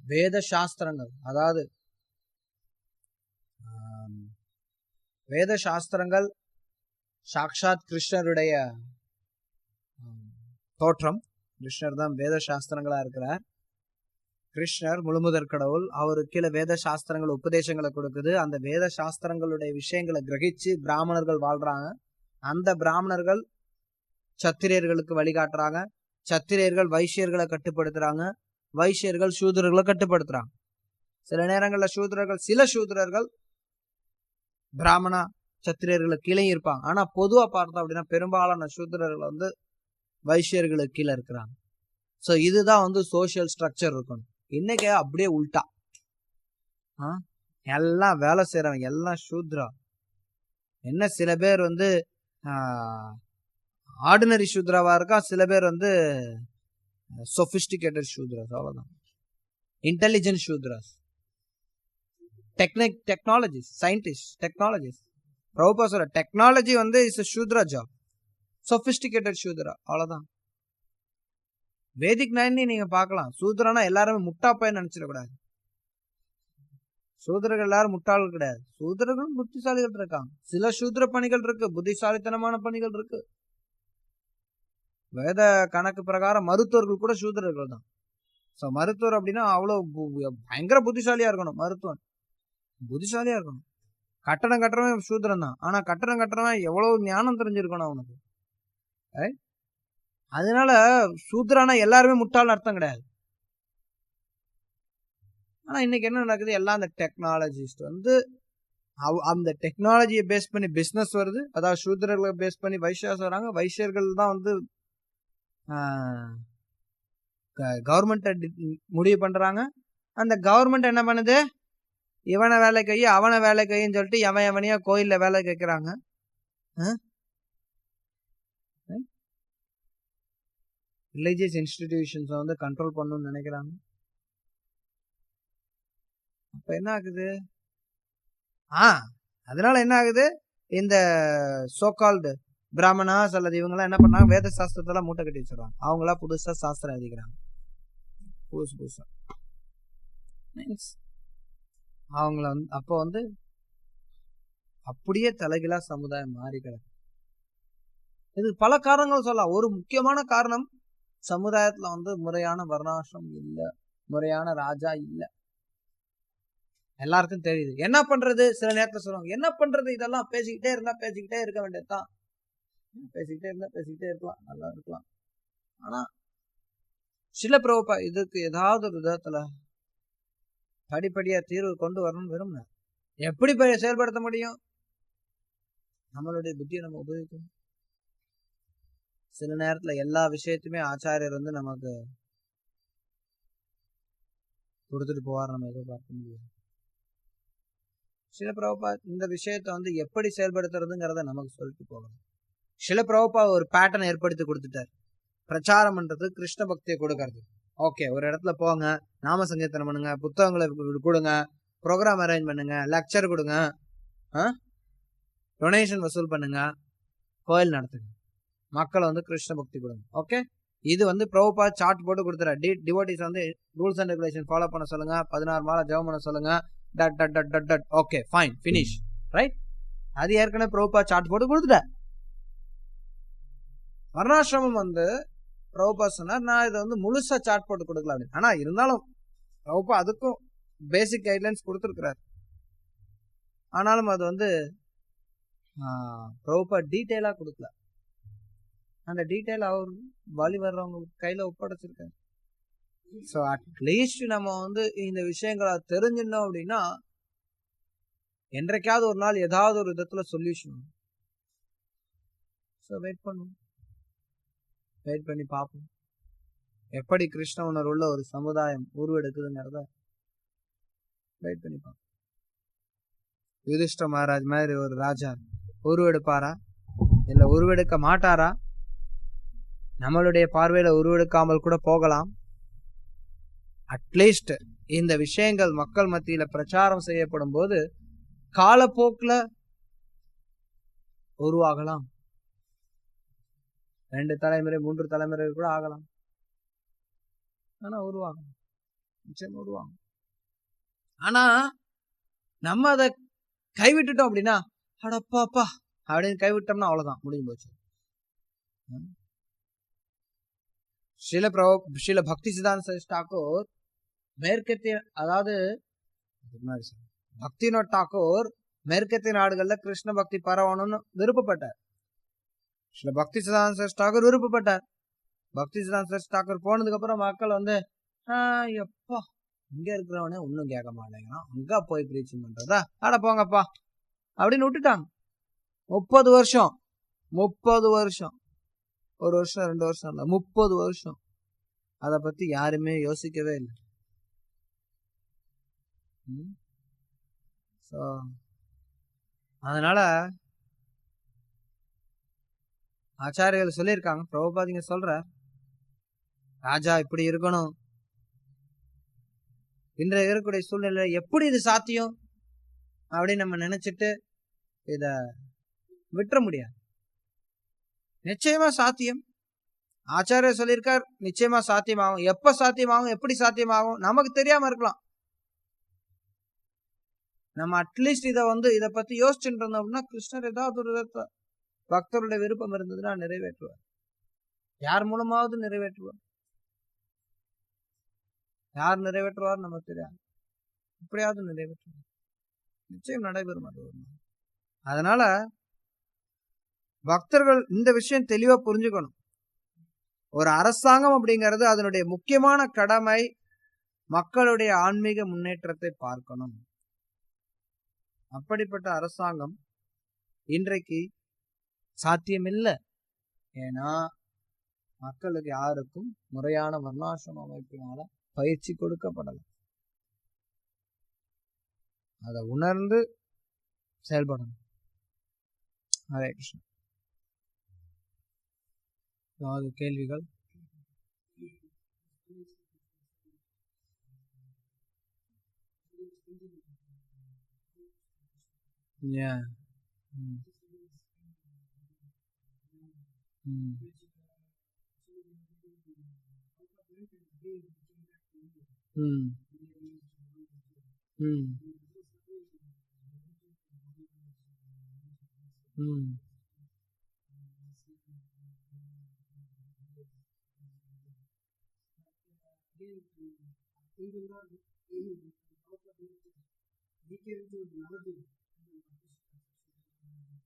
வேத சாஸ்திரங்கள், அதாவது வேத சாஸ்திரங்கள் சாக்ஷாத் கிருஷ்ணருடைய தோற்றம். கிருஷ்ணர் தான் வேத சாஸ்திரங்களா இருக்கிறார். கிருஷ்ணர் முழுமுதற் கடவுள். அவருக்கு கீழே வேத சாஸ்திரங்கள் உபதேசங்களை கொடுக்குது. அந்த வேத சாஸ்திரங்களுடைய விஷயங்களை கிரகிச்சு பிராமணர்கள் வாழ்றாங்க. அந்த பிராமணர்கள் சத்திரியர்களுக்கு வழிகாட்டுறாங்க. சத்திரியர்கள் வைசியர்களை கட்டுப்படுத்துறாங்க. வைசியர்கள் சூத்திரர்களை கட்டுப்படுத்துறாங்க. சில நேரங்கள்ல சில சூத்திரர்கள் பிராமணா சத்திரியர்களுக்கு கீழே இருப்பாங்க. ஆனா பொதுவா பார்த்தோம் அப்படின்னா பெரும்பாலான சூத்திரர்கள் வைசியர்களுக்கு கீழே இருக்கிறாங்க. சோ இதுதான் சோசியல் ஸ்ட்ரக்சர் இருக்கணும். இன்னைக்கு அப்படியே உல்டா, எல்லாம் வேலை செய்யறவங்க எல்லாம் சூத்ரா. என்ன சில பேர் ஆர்டினரி சூத்ராவா இருக்கா, சில பேர் சொபிஸ்டிகேட்டட் சூத்ராஸ். அவ்வளவுதான். Intelligent shudras, technologies, scientist, technologist. Prabhupada சொல்ற டெக்னாலஜி வந்து is shudra job, sophisticated shudra, அவ்வளவுதான். வேதிக் 9 நீங்க பார்க்கலாம். சூத்ரனா எல்லாருமே முட்டாப்பைன்னு நினைச்சிடக்கூடாது. சூத்ரர்கள் எல்லாரும் முட்டாள்கள் கிடையாது. சூத்ரர்களும் புத்திசாலிகள் இருக்காங்க. சில சூத்ர பணிகள் இருக்கு, புத்திசாலித்தனமான பணிகள் இருக்கு. வேத கணக்கு பிரகாரம் மருத்துவர்கள் கூட சூத்ரர்கள் தான். ஸோ மருத்துவர் அப்படின்னா அவ்வளவு பயங்கர புத்திசாலியா இருக்கணும். மருத்துவன் புத்திசாலியா இருக்கணும். கட்டடம் கட்டுறவன் சூத்ரன் தான். ஆனா கட்டடம் கட்டுறவன் எவ்வளவு ஞானம் தெரிஞ்சிருக்கணும் அவனுக்கு. அதனால சூத்ரானா எல்லாருமே முட்டாள்னு அர்த்தம் கிடையாது. ஆனா இன்னைக்கு என்ன நடக்குது, எல்லாம் அந்த டெக்னாலஜிஸ்ட் வந்து அந்த டெக்னாலஜியை பேஸ் பண்ணி பிசினஸ் வருது. அதாவது சூத்ரர்களை பேஸ் பண்ணி வைஷ்யாஸ் வராங்க. வைஷ்யர்கள் தான் வந்து கவர்மெண்ட் முடிவு பண்றாங்க. அந்த கவர்மெண்ட் என்ன பண்ணுது, இவனை வேலை கையை அவனை வேலை கைன்னு சொல்லிட்டு எவனையா கோயில்ல வேலை கேட்கிறாங்க. ரிலீஜியஸ் இன்ஸ்டிடியூஷன்ஸை வந்து கண்ட்ரோல் பண்ணணும்னு நினைக்கிறாங்க. அப்ப என்ன ஆகுது, அதனால என்ன ஆகுது, இந்த சோகால்டு பிராமணாஸ் அல்லது இவங்கெல்லாம் என்ன பண்ணாங்க, வேத சாஸ்திரத்தெல்லாம் மூட்டை கட்டி வச்சிடறாங்க. அவங்களா புதுசா சாஸ்திரம் எழுதிக்கிறாங்க. புதுசா அவங்கள வந்து அப்போ வந்து அப்படியே தலைகீழா சமுதாயம் மாறி கிடக்கு. இது பல காரணங்கள் சொல்லலாம். ஒரு முக்கியமான காரணம், சமுதாயத்துல வந்து முறையான வர்ணாசிரம் இல்ல, முறையான ராஜா இல்ல. எல்லாருக்கும் தெரியுது. என்ன பண்றது, சில நேரத்துல சொல்லுவாங்க என்ன பண்றது, இதெல்லாம் பேசிக்கிட்டே இருக்க வேண்டியதுதான். பேசிக்கிட்டே இருக்கலாம், நல்லா இருக்கலாம். ஆனா சில பிரபுபா இதுக்கு ஏதாவது ஒரு விதத்துல படிப்படியா தீர்வு கொண்டு வரணும்னு விரும்பின. எப்படி செயல்படுத்த முடியும், நம்மளுடைய புத்தியை நம்ம உபயோகிக்கணும். சில நேரத்துல எல்லா விஷயத்தையுமே ஆச்சாரியர் வந்து நமக்கு கொடுத்துட்டு போவார், நம்ம எதிர்பார்க்க முடியாது. சில பிரபுபா இந்த விஷயத்த வந்து எப்படி செயல்படுத்துறதுங்கிறத நமக்கு சொல்லிட்டு போகணும். சில பிரபுபா ஒரு பேட்டர்ன் ஏற்படுத்தி கொடுத்துட்டார். பிரச்சாரம் பண்றது, கிருஷ்ண பக்தியை கொடுக்கறது. ஓகே, ஒரு இடத்துல போங்க, நாம சங்கீர்த்தனம் பண்ணுங்க, புத்தகங்களை கொடுங்க, ப்ரோக்ராம் அரேஞ்ச் பண்ணுங்க, லெக்சர் கொடுங்க, டொனேஷன் வசூல் பண்ணுங்க, கோயில் நடத்துங்க, மக்களை வந்து கிருஷ்ண பக்தி கொடுங்க. ஓகே, இது வந்து பிரபுபா சார்ட் போட்டு கொடுத்துற. டிவோட்டிஸ் வந்து ரூல்ஸ் அண்ட் ரெகுலேஷன் ஃபாலோ பண்ண சொல்லுங்க, 16 மாலை ஜெபம் பண்ண சொல்லுங்க, ஓகே ஃபைன் ஃபினிஷ், ரைட். அது ஏற்கனவே பிரபுபா சார்ட் போட்டு கொடுத்துட்ட. வர்ணாசிரமம் வந்து பிரபுபா சொன்னார், நான் இதை வந்து முழுசா சார்ட் போட்டு கொடுக்கல அப்படின்னு. ஆனா இருந்தாலும் பிரபுபா அதுக்கும் பேசிக் கைட்லைன்ஸ் கொடுத்துருக்கிறார். ஆனாலும் அது வந்து பிரபுபா டீட்டெயிலா கொடுக்கல. அந்த டீட்டெயில் அவர் வழி வர்றவங்க கையில ஒப்படைச்சிருக்காரு. ஸோ அட்லீஸ்ட் நம்ம வந்து இந்த விஷயங்களை தெரிஞ்சிடணும் அப்படின்னா என்றைக்காவது ஒரு நாள் ஏதாவது ஒரு விதத்துல சொல்யூஷன். ஸோ வெயிட் பண்ணுவோம், வெயிட் பண்ணி பார்ப்போம் எப்படி கிருஷ்ண உணர்வுள்ள ஒரு சமுதாயம் உருவெடுக்குதுங்கிறத வெயிட் பண்ணி பார்ப்போம். யுதிஷ்ட மகாராஜ் மாதிரி ஒரு ராஜா உருவெடுப்பாரா இல்ல உருவெடுக்க மாட்டாரா? நம்மளுடைய பார்வையில உருவெடுக்காமல் கூட போகலாம். அட்லீஸ்ட் இந்த விஷயங்கள் மக்கள் மத்தியில பிரச்சாரம் செய்யப்படும் போது காலப்போக்கில் உருவாகலாம். 2 தலைமுறை 3 தலைமுறை கூட ஆகலாம். ஆனா உருவாகும், நிச்சயம் உருவாகும். ஆனா நம்ம அதை கைவிட்டுட்டோம் அப்படின்னா, அடப்பாப்பா அப்படின்னு கைவிட்டோம்னா அவ்வளவுதான், முடிஞ்சு போச்சு. ஸ்ரீல பக்தி சித்தாந்த சரஸ்வதி தாக்கூர் மேற்கத்திய, அதாவது பக்திநாத் தாக்கூர் மேற்கத்திய நாடுகள்ல கிருஷ்ண பக்தி பரவணும்னு விருப்பப்பட்டார். ஸ்ரீல பக்தி சித்தாந்த சரஸ்வதி தாக்கூர் விருப்பப்பட்டார். பக்தி சித்தாந்த சரஸ்வதி தாக்கூர் போனதுக்கு அப்புறம் மக்கள் வந்து எப்பா இங்க இருக்கிறவனே ஒன்னும் கேட்க மாட்டேங்கிறான், அங்க போய் பிரீச்சிங் பண்றதா, அட போங்கப்பா அப்படின்னு விட்டுட்டாங்க. 30 வருஷம் 30 வருஷம், 1 வருஷம் 2 வருஷம் இல்ல, 30 வருஷம் அத பத்தி யாருமே யோசிக்கவே இல்லை. அதனால ஆச்சாரியர்கள் சொல்லியிருக்காங்க, பிரபுபாதிங்க சொல்ற ராஜா இப்படி இருக்கணும். இன்றைய இருக்கக்கூடிய சூழ்நிலை எப்படி இது சாத்தியம்? அப்படின்னு நம்ம நினைச்சிட்டு இத விட்டுற முடியாது. நிச்சயமா சாத்தியம். ஆச்சாரியர் சொல்லியிருக்கார், நிச்சயமா சாத்தியமாகும். எப்ப சாத்தியமாகும், எப்படி சாத்தியமாகும் நமக்கு தெரியாம இருக்கலாம். நம்ம அட்லீஸ்ட் இத பத்தி யோசிச்சுட்டு இருந்தோம் அப்படின்னா, கிருஷ்ணர் ஏதாவது ஒரு விதத்தை பக்தருடைய விருப்பம் இருந்ததுன்னா நிறைவேற்றுவார். யார் மூலமாவது நிறைவேற்றுவார். யார் நிறைவேற்றுவார் நமக்கு தெரியாது. எப்படியாவது நிறைவேற்றுவார். நிச்சயம் நடைபெறும் அது ஒரு நாள். அதனால பக்தர்கள் இந்த விஷயம் தெளிவா புரிஞ்சுக்கணும். ஒரு அரசாங்கம் அப்படிங்கிறது அதனுடைய முக்கியமான கடமை மக்களுடைய ஆன்மீக முன்னேற்றத்தை பார்க்கணும். அப்படிப்பட்ட அரசாங்கம் இன்றைக்கு சாத்தியமில்லை. ஏன்னா மக்களுக்கு யாருக்கும் முறையான வர்ணாசிரம அமைப்பினால பயிற்சி கொடுக்கப்படலை. அதை உணர்ந்து செயல்படணும். ஹரே கிருஷ்ணா. ஏதாவது கேள்விகள்? Yeah. Mm. Mm. Mm. Mm. Mm.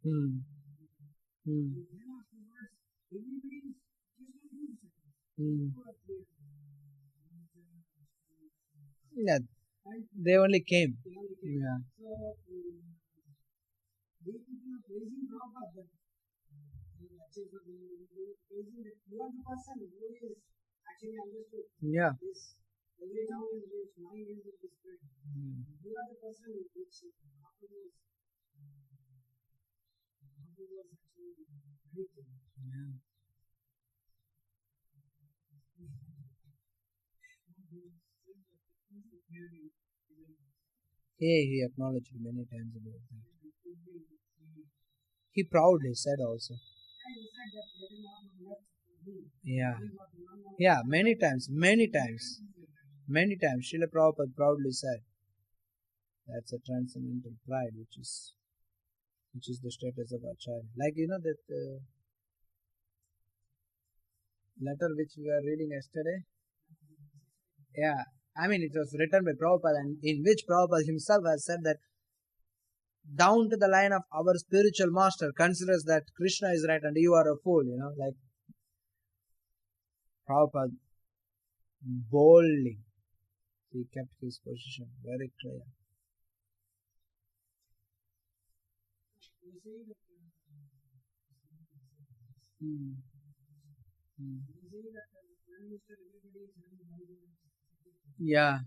Mm. Mm. Mm. Yeah, they only came. Yeah. Yeah. Yeah. Yeah, he acknowledged many times about that. He proudly said also. Yeah. Yeah, many times. Srila Prabhupada proudly said that's a transcendental pride, which is the status of Acharya. Like that letter which we were reading yesterday. Yeah, I mean it was written by Prabhupada, and in which Prabhupada himself has said that down to the line of our spiritual master considers that Krishna is right and you are a fool. Like Prabhupada boldly he kept his position very clear. Yeah.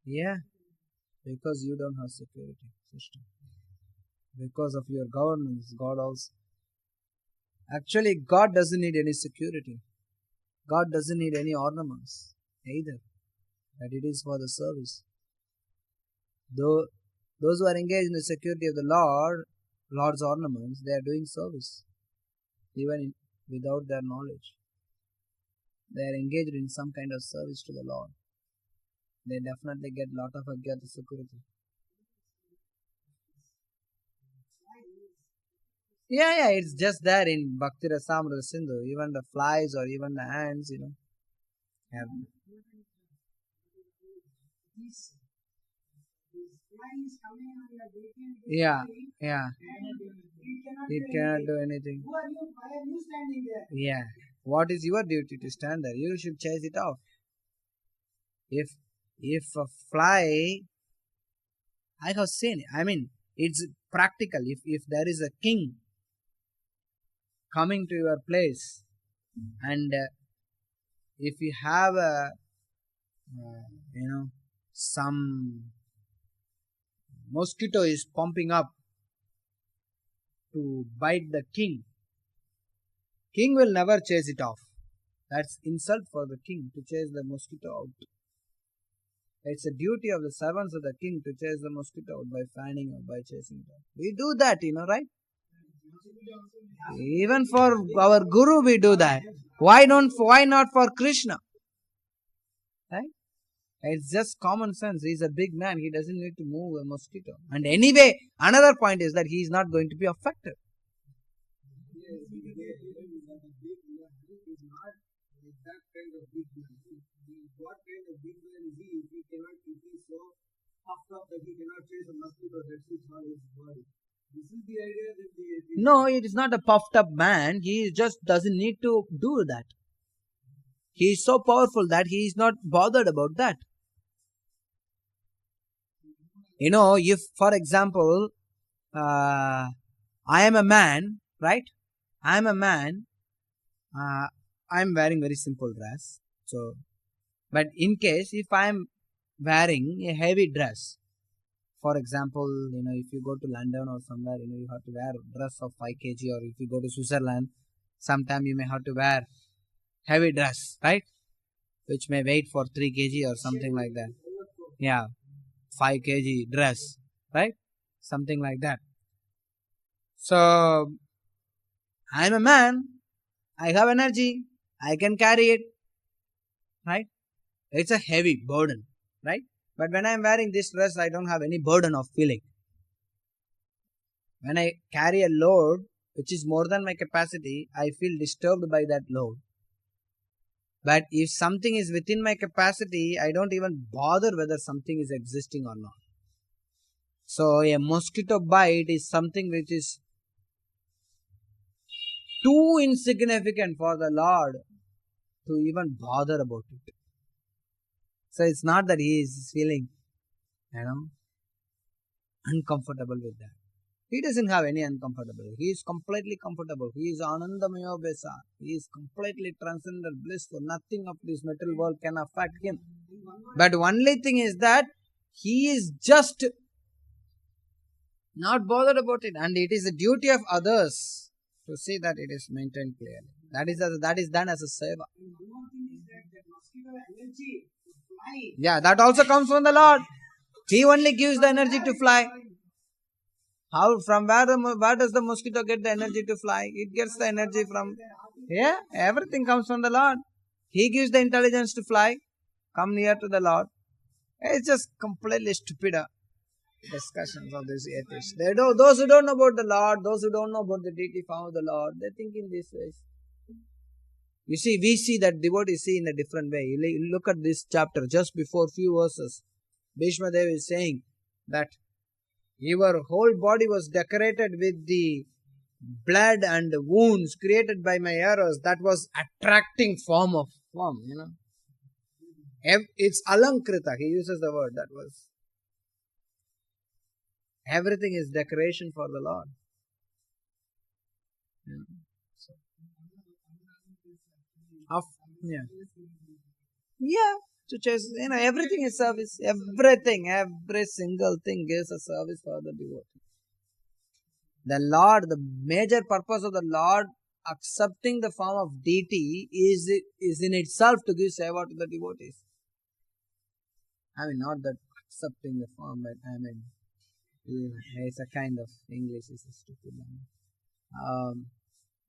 Yeah, because you don't have security system. Because of your governance, God also. Actually, God doesn't need any security. God doesn't need any ornaments either. But it is for the service. Though those who are engaged in the security of the Lord's ornaments, they are doing service. Even without their knowledge. They are engaged in some kind of service to the Lord. They definitely get lot of Agyata security. Yeah, it's just there in Bhakti Rasamrita Sindhu. Even the flies or even the ants, have. Yeah. It cannot do anything. Who are you? Why are you standing there? Yeah. What is your duty to stand there? You should chase it off. If a fly, I have seen, it's practical. If there is a king coming to your place, and if you have some mosquito is pumping up to bite the king, King will never chase it off. That's insult for the king to chase the mosquito out. It's a duty of the servants of the king to chase the mosquito out by fanning or by chasing it out. We do that, right? Even for our guru we do that. Why not for Krishna? Right? It's just common sense. He's a big man. He doesn't need to move a mosquito. And anyway, another point is that he is not going to be affected. That kind of big man. What kind of big man is he? If he is so puffed up that he cannot chase a mosquito that sits on his body. This is the idea that no, it is not a puffed up man. He just doesn't need to do that. He is so powerful that he is not bothered about that. If for example, I am a man, right? I am a man. I am wearing very simple dress. So, but in case if I am wearing a heavy dress, for example, if you go to London or somewhere, you have to wear a dress of 5 kg, or if you go to Switzerland, sometime you may have to wear heavy dress, right? Which may weight for 3 kg or something like that. Yeah, 5 kg dress, right? Something like that. So, I am a man. I have energy. I can carry it, right? It's a heavy burden, right? But when I am wearing this dress, I don't have any burden of feeling. When I carry a load which is more than my capacity, I feel disturbed by that load. But if something is within my capacity, I don't even bother whether something is existing or not. So a mosquito bite is something which is too insignificant for the Lord to even bother about it. So it's not that he is feeling, uncomfortable with that. He doesn't have any uncomfortability. He is completely comfortable. He is Anandamaya Besa. He is completely transcendent, blissful. Nothing of this material world can affect him. But only thing is that he is just not bothered about it. And it is the duty of others to see that it is maintained clearly. That is done as a seva. Yeah, that also comes from the Lord. He only gives the energy to fly. From where does the mosquito get the energy to fly? It gets the energy from, everything comes from the Lord. He gives the intelligence to fly. Come near to the Lord. It's just completely stupid discussions of these atheists. Those who don't know about the Lord, those who don't know about the deity form of the Lord, they think in these ways. You see, we see that devotees see in a different way. You look at this chapter, just before few verses, Bhishma Dev is saying that your whole body was decorated with the blood and the wounds created by my arrows. That was attracting form. It's alankrita. He uses the word that was. Everything is decoration for the Lord. To chase, everything is service. Every single thing is a service for the devotee. The Lord, the major purpose of the Lord accepting the form of deity is in itself to give seva to the devotees. Not that accepting the form, but it's a kind of English is a stupid one.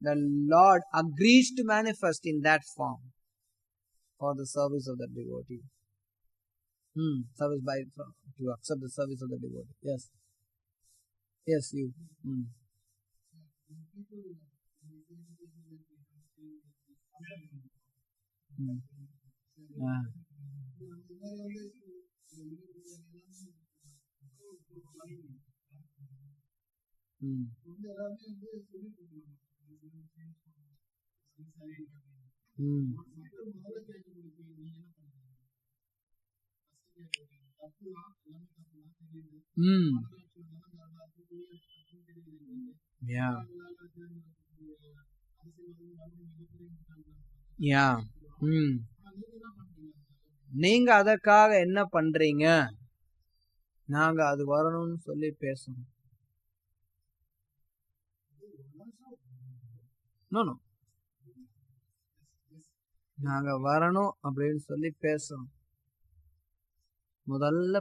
The Lord agrees to manifest in that form for the service of the devotee. To accept the service of the devotee. Yes. Yes, you. நீங்க அதற்காக என்ன பண்றீங்க? நாங்க அது வரணும்னு சொல்லி பேசணும். No. நாங்க வரணும் அப்படின்னு சொல்லி பேசணும். முதல்ல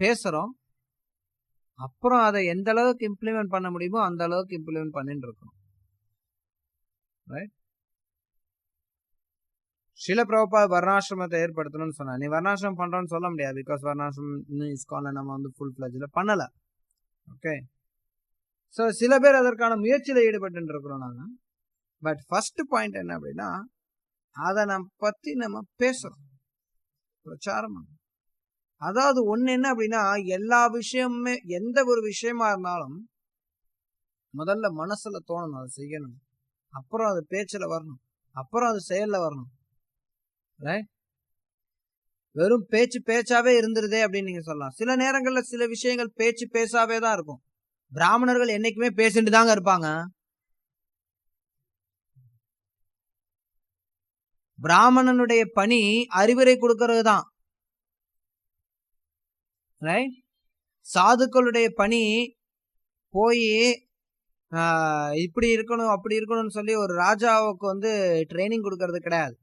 பேசுறோம். அப்புறம் அதை எந்த அளவுக்கு இம்ப்ளிமெண்ட் பண்ண முடியுமோ அந்த அளவுக்கு இம்ப்ளிமெண்ட் பண்ணிட்டு இருக்கணும். ரைட்? ஸ்ரீல பிரபுபாத் வர்ணாசிரமத்தை ஏற்படுத்தணும்னு சொன்னா, நீ வர்ணாசிரமம் பண்றோன்னு சொல்ல முடியாது. பிகாஸ் வர்ணாசிரமம் இன்னும் இஸ்கான்ல நம்ம வந்து ஃபுல் ஃபிளட்ஜ்ல பண்ணல. ஓகே, ஸோ சில பேர் அதற்கான முயற்சியில ஈடுபட்டு இருக்கிறோம் நாங்க. பட் ஃபர்ஸ்ட் பாயிண்ட் என்ன அப்படின்னா, அதை பத்தி நம்ம பேசுறோம், பிரச்சாரம் பண்ணணும். அதாவது ஒண்ணு என்ன அப்படின்னா, எல்லா விஷயமுமே எந்த ஒரு விஷயமா இருந்தாலும் முதல்ல மனசுல தோணணும், அதை செய்யணும். அப்புறம் அது பேச்சுல வரணும், அப்புறம் அது செயல்ல வரணும். வெறும் பேச்சாவே இருந்துருதே அப்படின்னு நீங்க சொல்லலாம். சில நேரங்கள்ல சில விஷயங்கள் பேசாவே தான் இருக்கும். பிராமணர்கள் என்னைக்குமே பேசிட்டு தாங்க இருப்பாங்க. பிராமணனுடைய பணி அறிவுரை கொடுக்கறது தான். சாதுக்களுடைய பணி போய் இப்படி இருக்கணும் அப்படி இருக்கணும்னு சொல்லி ஒரு ராஜாவுக்கு வந்து ட்ரைனிங் கொடுக்கறது கிடையாது.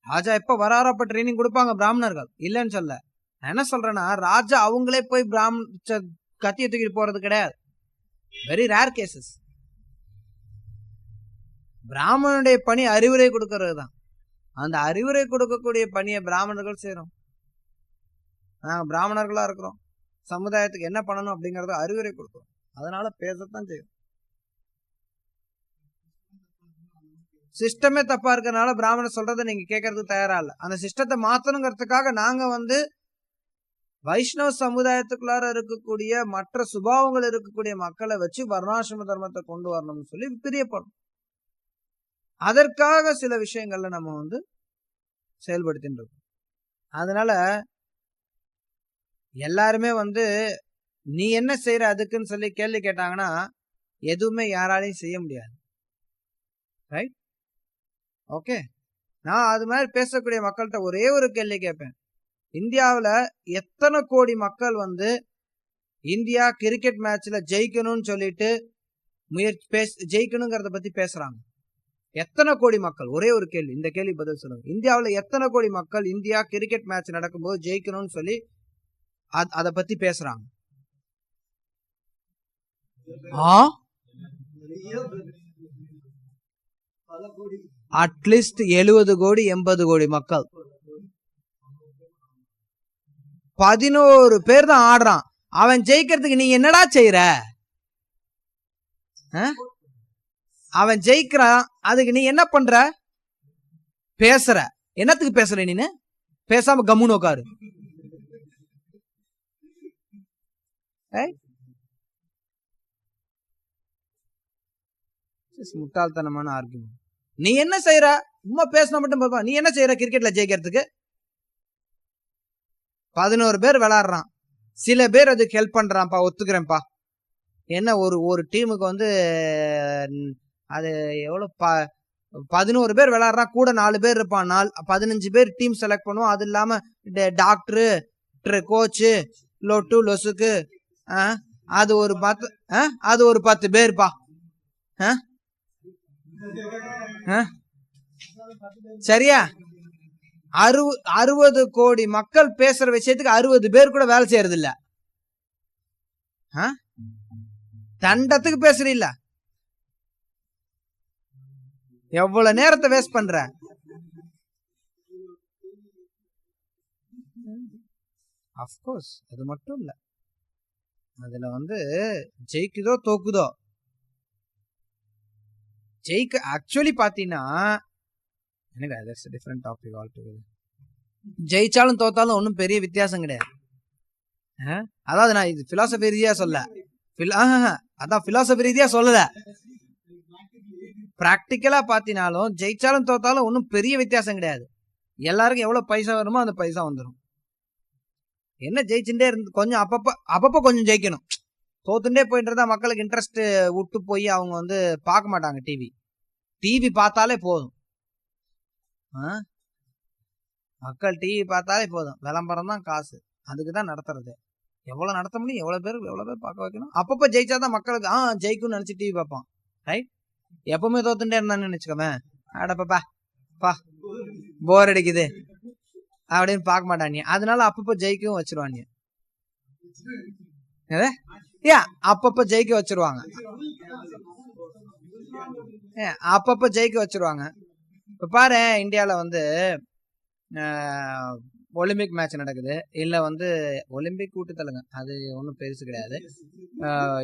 ராஜா எப்ப வராரோ அப்ப ட்ரைனிங் கொடுப்பாங்க பிராமணர்கள், இல்லைன்னு சொல்ல. நான் என்ன சொல்றேன்னா, ராஜா அவங்களே போய் கத்திய தூக்கிட்டு போறது கிடையாது. Very rare cases. பிராமணனுடைய பணி அறிவுரை கொடுக்கறது தான். அந்த அறிவுரை கொடுக்கக்கூடிய பணியை பிராமணர்கள் செய்யறோம். நாங்க பிராமணர்களா இருக்கிறோம், சமுதாயத்துக்கு என்ன பண்ணணும் அப்படிங்கறத அறிவுரை கொடுக்கிறோம். அதனால பேசத்தான் செய்யும். சிஸ்டமே தப்பா இருக்கிறதுனால பிராமணர் சொல்றதை நீங்க கேட்கறதுக்கு தயாரா இல்ல. அந்த சிஸ்டத்தை மாத்தணுங்கிறதுக்காக நாங்க வந்து வைஷ்ணவ சமுதாயத்துக்குள்ளார இருக்கக்கூடிய மற்ற சுபாவங்கள் இருக்கக்கூடிய மக்களை வச்சு வர்ணாசிரம தர்மத்தை கொண்டு வரணும்னு சொல்லி பிரியப்படும். அதற்காக சில விஷயங்கள்ல நம்ம வந்து செயல்படுத்திட்டு இருக்கோம். அதனால எல்லாருமே வந்து நீ என்ன செய்யற அதுக்குன்னு சொல்லி கேள்வி கேட்டாங்கன்னா எதுவுமே யாராலையும் செய்ய முடியாது. ரைட்? ஓகே, நான் அது மாதிரி பேசக்கூடிய மக்கள்கிட்ட ஒரே ஒரு கேள்வி கேட்பேன். இந்தியாவில் எத்தனை கோடி மக்கள் வந்து இந்தியா கிரிக்கெட் மேட்ச்ல ஜெயிக்கணும்னு சொல்லிட்டு ஜெயிக்கணுங்கிறத பத்தி பேசுறாங்க? எத்தனை கோடி மக்கள்? ஒரே ஒரு கேள்வி, இந்த கேள்வி பதில் சொல்லுங்க. இந்தியாவில் எத்தனை கோடி மக்கள் இந்தியா கிரிக்கெட் மேட்ச் நடக்கும்போது ஜெயிக்கணும்னு சொல்லி அத பத்தி பேசுறாங்க? அட்லீஸ்ட் 70 கோடி 80 கோடி மக்கள். 11 பேர் தான் ஆடுறான். அவன் ஜெயிக்கிறதுக்கு நீ என்னடா செய்யற? அவன் ஜெயிக்கிறான், அதுக்கு நீ என்ன பண்ற? பேசுற. என்னத்துக்கு பேசுற? நீனு பேசாம கம்முன்னு உட்காரு. முட்டாள்தனமான ஆர்குமெண்ட். நீ என்ன செய்யற? சும்மா பேசினா மட்டும் போதுமா? நீ என்ன செய்யற கிரிக்கெட்ல ஜெயிக்கிறதுக்கு? 11 பேர் விளையாடுறான், சில பேர் அதுக்கு ஹெல்ப் பண்றான்ப்பா, ஒத்துக்கிறேன்ப்பா. என்ன ஒரு டீமுக்கு வந்து அது எவ்வளவு 11 பேர் விளையாடுறான், கூட 4 பேர் இருப்பான், 15 பேர் டீம் செலக்ட் பண்ணுவோம். அது இல்லாம டாக்டரு, கோச்சு, லொட்டு லொசுக்கு, அது ஒரு 10 பேர்ப்பா. சரியா? 60 கோடி மக்கள் பேசுற விஷயத்துக்கு 60 பேர் கூட வேலை செய்யறது இல்ல. தண்டத்துக்கு பேசுறீல்ல? எவ்வளவு நேரத்தை வேஸ்ட் பண்ற? அஃப்கோர்ஸ் அது மட்டும் இல்ல, அதுல வந்து ஜெயிக்குதோ தோக்குதோ, ஆக்சுவலி பாத்தீங்கன்னா டிஃபரண்ட் டாபிக் ஆல் டுகெதர். ஜெயிச்சாலும் தோத்தாலும் ஒன்னும் பெரிய வித்தியாசம் கிடையாது. அதாவது நான் இது பிலாசபி ரீதியா சொல்ல, அதான் பிலாசபி ரீதியா சொல்லல, பிராக்டிக்கலா பாத்தினாலும் ஜெயிச்சாலும் தோத்தாலும் ஒன்னும் பெரிய வித்தியாசம் கிடையாது. எல்லாருக்கும் எவ்வளவு பைசா வருமோ அந்த பைசா வந்துடும். என்ன ஜெயிச்சுட்டே இருந்து கொஞ்சம் அப்பப்ப கொஞ்சம் ஜெயிக்கணும். தோத்துட்டே போயிட்டு இருந்தா மக்களுக்கு இன்ட்ரெஸ்ட் விட்டு போய் அவங்க வந்து பார்க்க மாட்டாங்க. டிவி பார்த்தாலே போதும், மக்கள் டிவி பார்த்தாலே போதும். விளம்பரம் தான் காசு, அதுக்குதான் நடத்துறது. எவ்வளவு நடத்த முடியும், எவ்வளவு பேர் பார்க்க வைக்கணும். அப்பப்ப ஜெயிச்சாதான் மக்களுக்கு ஜெயிக்கும்னு நினைச்சு டிவி பார்ப்பான். ரைட்? எப்பவுமே தோத்துட்டே இருந்தான்னு நினைச்சுக்கோமே, அடப்பா பா போர் அடிக்குது அப்படின்னு பார்க்க மாட்டாங்க. அதனால அப்பப்போ ஜெயிக்கவும் வச்சிருவாங்க. அப்பப்ப ஜெயிக்க வச்சிருவாங்க. அப்பப்ப ஜெயிக்க வச்சிருவாங்க. இப்ப பாரு, இந்தியால வந்து ஒலிம்பிக் மேட்ச் நடக்குது, இல்ல வந்து ஒலிம்பிக் கூட்டுத்தலுங்க, அது ஒன்றும் பெருசு கிடையாது.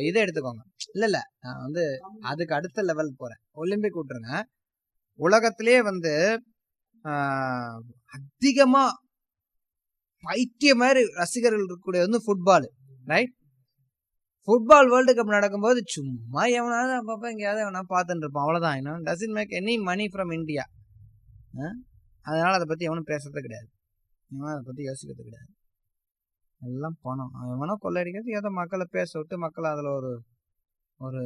இதை எடுத்துக்கோங்க. இல்ல நான் வந்து அதுக்கு அடுத்த லெவல் போறேன். ஒலிம்பிக் விட்டுருங்க. உலகத்திலேயே வந்து அதிகமா பைத்திய மாதிரி ரசிகர்கள் இருக்கக்கூடிய வந்து football, right? Football world cup நடக்கும்போது சும்மா எவனாவது அப்பப்போ எங்கேயாவது எவனா பார்த்துட்டு இருப்பான், அவ்வளோதான். இன்னும் doesn't make any money from India. அதனால அதை பற்றி எவனும் பேசுறது கிடையாது, எவனும் அதை பற்றி யோசிக்கிறது கிடையாது. எல்லாம் பணம். எவனோ கொள்ளையடிக்கிறது, ஏதோ மக்களை பேச விட்டு மக்களை அதில் ஒரு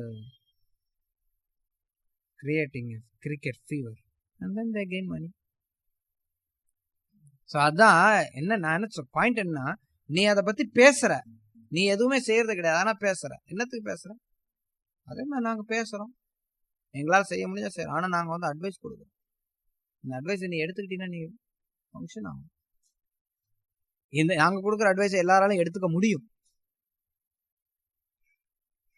creating cricket fever and then they gain money. So அதான் என்ன நான் என்ன பாயிண்ட் என்ன, நீ அதை பற்றி பேசுற, நீ எதுவுமே செய்யறது கிடையாது, ஆனால் பேசுற. என்னத்துக்கு பேசுற? அதே மாதிரி நாங்கள் பேசுகிறோம், எங்களால் செய்ய முடிஞ்சா செய்யறோம். ஆனால் நாங்கள் வந்து அட்வைஸ் கொடுக்குறோம். இந்த அட்வைஸை நீ எடுத்துக்கிட்டீங்கன்னா நீ ஃபங்க்ஷன் ஆகும். இந்த நாங்கள் கொடுக்குற அட்வைஸை எல்லாராலும் எடுத்துக்க முடியும்,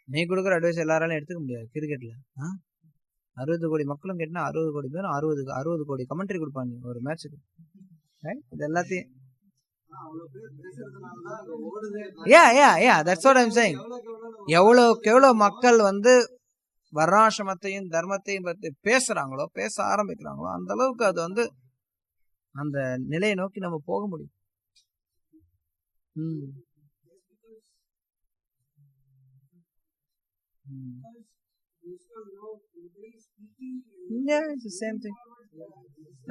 நீ கொடுக்குற அட்வைஸ் எல்லாராலும் எடுத்துக்க முடியாது. கிரிக்கெட்டில் 60 கோடி மக்களும் கேட்டினா 60 கோடி பேரும் 60 கோடி கமெண்ட்ரி கொடுப்பாங்க ஒரு மேட்சுக்கு. இது எல்லாத்தையும் எவ்வளவுக்கு எவ்வளவு மக்கள் வந்து வர்ணாசிரமத்தையும் தர்மத்தையும் பத்தி பேசுறாங்களோ, பேச ஆரம்பிக்கிறாங்களோ, அந்த அளவுக்கு அது வந்து அந்த நிலையை நோக்கி நம்ம போக முடியும். Yeah, it's the same thing.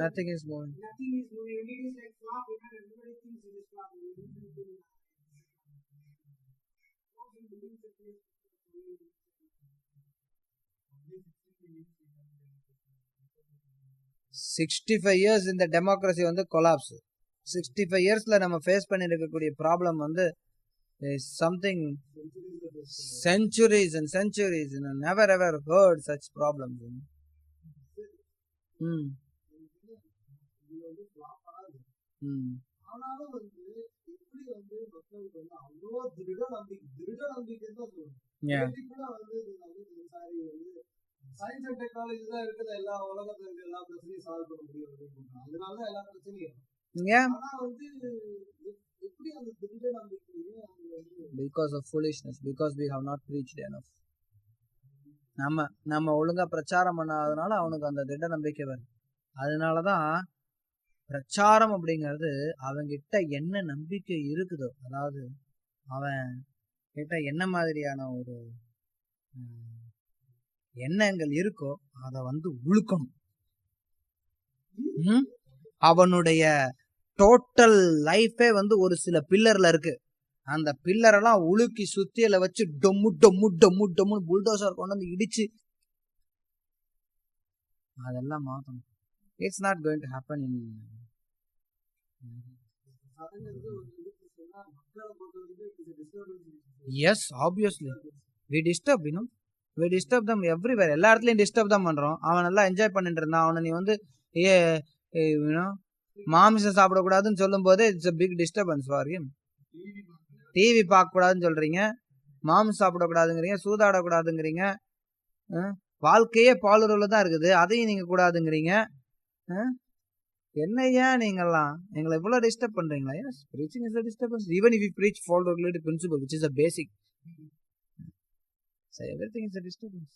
Nothing is moving. 65 years இந்த டெமோக்ரஸி வந்து கொலாப்ஸ். 65 yearsல நம்ம ஃபேஸ் பண்ணி இருக்கக்கூடிய ப்ராப்ளம் வந்து something centuries and centuries, you know, never ever heard such problems. Yeah. Science and technology தான் இருக்குது, எல்லா உலகத்துல இருக்க எல்லா பிரச்சனையும் சால்வ் பண்ண முடியும் அப்படின்னு. அதனால தான் எல்லா பிரச்சனையும். ஆனா வந்து எப்படி அந்த திருட நம்பிக்கையும் because of foolishness, because we have not preached enough. நம்ம ஒழுங்கா பிரச்சாரம் பண்ணாதனால அவனுக்கு அந்த திட நம்பிக்கை வருது. அதனாலதான் பிரச்சாரம் அப்படிங்கிறது அவங்கிட்ட என்ன நம்பிக்கை இருக்குதோ, அதாவது அவன் கிட்ட என்ன மாதிரியான ஒரு எண்ணங்கள் இருக்கோ அதை வந்து உழுக்கணும். அவனுடைய டோட்டல் லைஃபே வந்து ஒரு சில பில்லர்ல இருக்கு. அந்த பில்லரெல்லாம் உழுக்கி சுத்தியில வச்சு டொம்மு டொம்மு டொம்மு டொம்மு புல்டோசர் கொண்டு வந்து இடிச்சு அதெல்லாம் மாத்தணும். It's not going to happen in. Yes, obviously we disturb, you know, we disturb them everywhere. எல்லா இடத்துலயும் டிஸ்டர்ப் தான் பண்றோம். அவன் நல்லா என்ஜாய் பண்ணிட்டு இருந்தான், அவனை நீ வந்து மாமிசம் சாப்பிடக்கூடாதுன்னு சொல்லும் போது it's a big disturbance for him. TV பார்க்க கூடாதுன்னு சொல்றீங்க, மாமிசம் சாப்பிடக்கூடாதுங்கிறீங்க, சூதாடக்கூடாதுங்கிறீங்க, வாழ்க்கையே பாலுறவுல தான் இருக்குது, அதையும் நீங்க கூடாதுங்கிறீங்க. என்னையா நீங்கெல்லாம் எங்களை இவ்வளவு டிஸ்டர்ப் பண்றீங்களா? Yes, preaching is a disturbance. Even if you preach follow the related principle, which is a basic. So everything is a disturbance.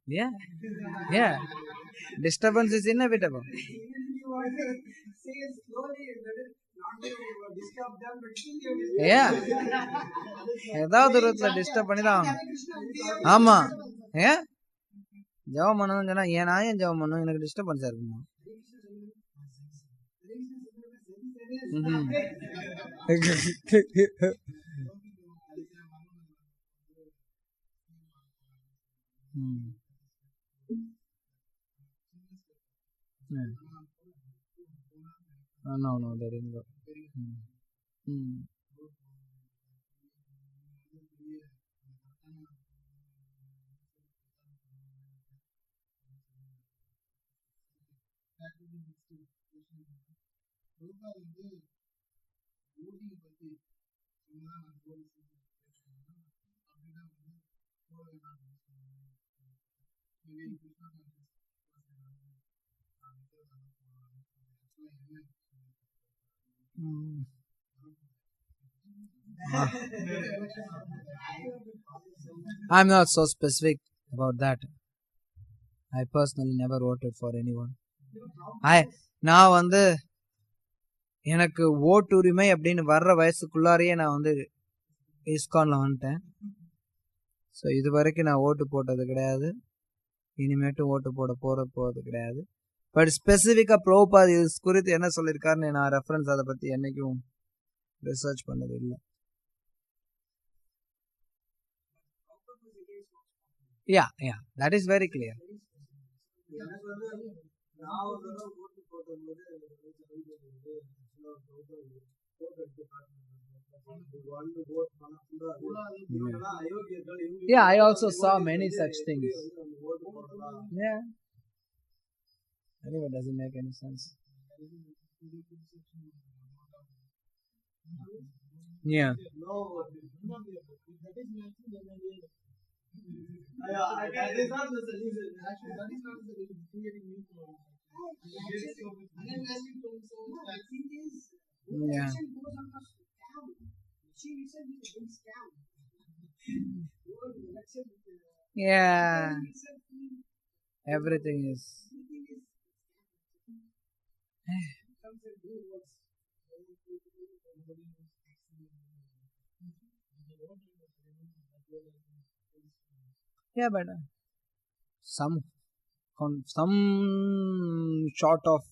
Yeah. Disturbance is inevitable. Yeah. ஏதாவது ஒரு விதத்துல டிஸ்டர்ப் பண்ணி தான் ஆகணும். ஆமா, ஜெபம் பண்ணணும்னு சொன்னா நான் ஏன் ஜெபம் பண்ணணும், எனக்கு டிஸ்டர்பன்ஸா இருக்குமா? No, they didn't go. I'm not so specific about that. I personally never voted for anyone. நான் எனக்கு ஓட்டுரிமை அப்படின்னு வர்ற வயசுக்குள்ளாரையே நான் இஸ்கான்ல வந்துட்டேன். ஸோ இது வரைக்கும் நான் ஓட்டு போட்டது கிடையாது, இனிமேட்டும் ஓட்டு போறது கிடையாது. பட் ஸ்பெசிஃபிக்காக பிரபுபாத் இது குறித்து என்ன சொல்லியிருக்காருன்னு நான் ரெஃபரன்ஸ் அதை பற்றி என்னைக்கும் ரிசர்ச் பண்ணது இல்லை. Yeah, that is very clear. Yeah, I also saw many such things. Yeah. Anyway, doesn't make any sense. Yeah. That is not the solution. Actually, that is not the creating new problems. Yeah. Yeah. Everything is. Yeah, but some sort of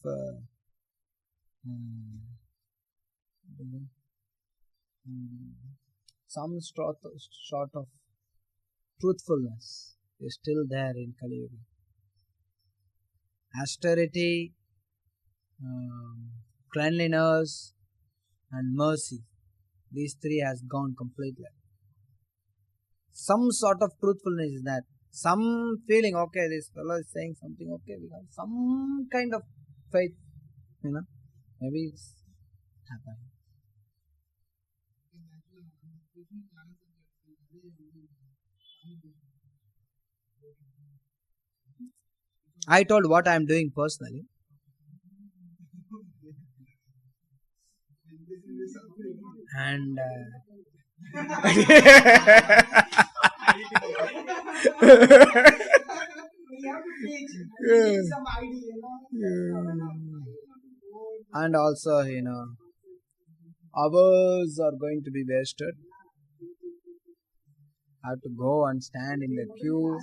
some sort of truthfulness is still there in Kali Yuga. Austerity, cleanliness, and mercy, these three has gone completely. Some sort of truthfulness is that. Some feeling, okay, this fellow is saying something, okay, we have some kind of faith, maybe it's happening. I told what I am doing personally. And and also, hours are going to be wasted. I have to go and stand in the queue.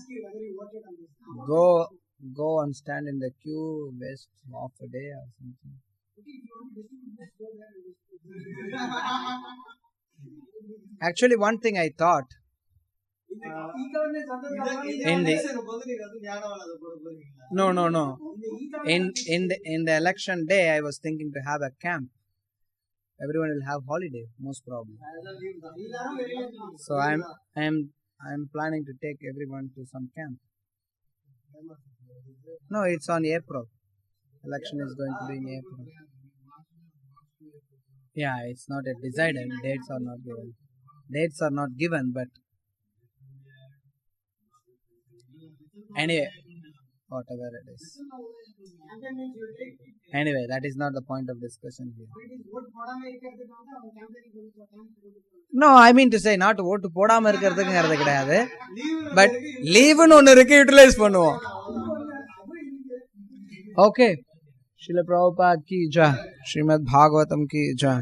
Go and stand in the queue, waste half a day or something. Actually, one thing I thought, in the election day, I was thinking to have a camp. Everyone will have holiday, most probably. So I'm planning to take everyone to some camp. No, it's on April. Election is going to be in April. Yeah, it's not yet decided. Dates are not given, but anyway, whatever it is. Anyway, that is not the point of discussion here. No, I mean to say not vote போடாம இருக்கிறதுங்கிறது கிடையாது, but லீவுன்னு ஒன்று இருக்கு, utilise பண்ணுவோம். Okay. Srila Prabhupada ki jai. Srimad Bhagavatam ki jai.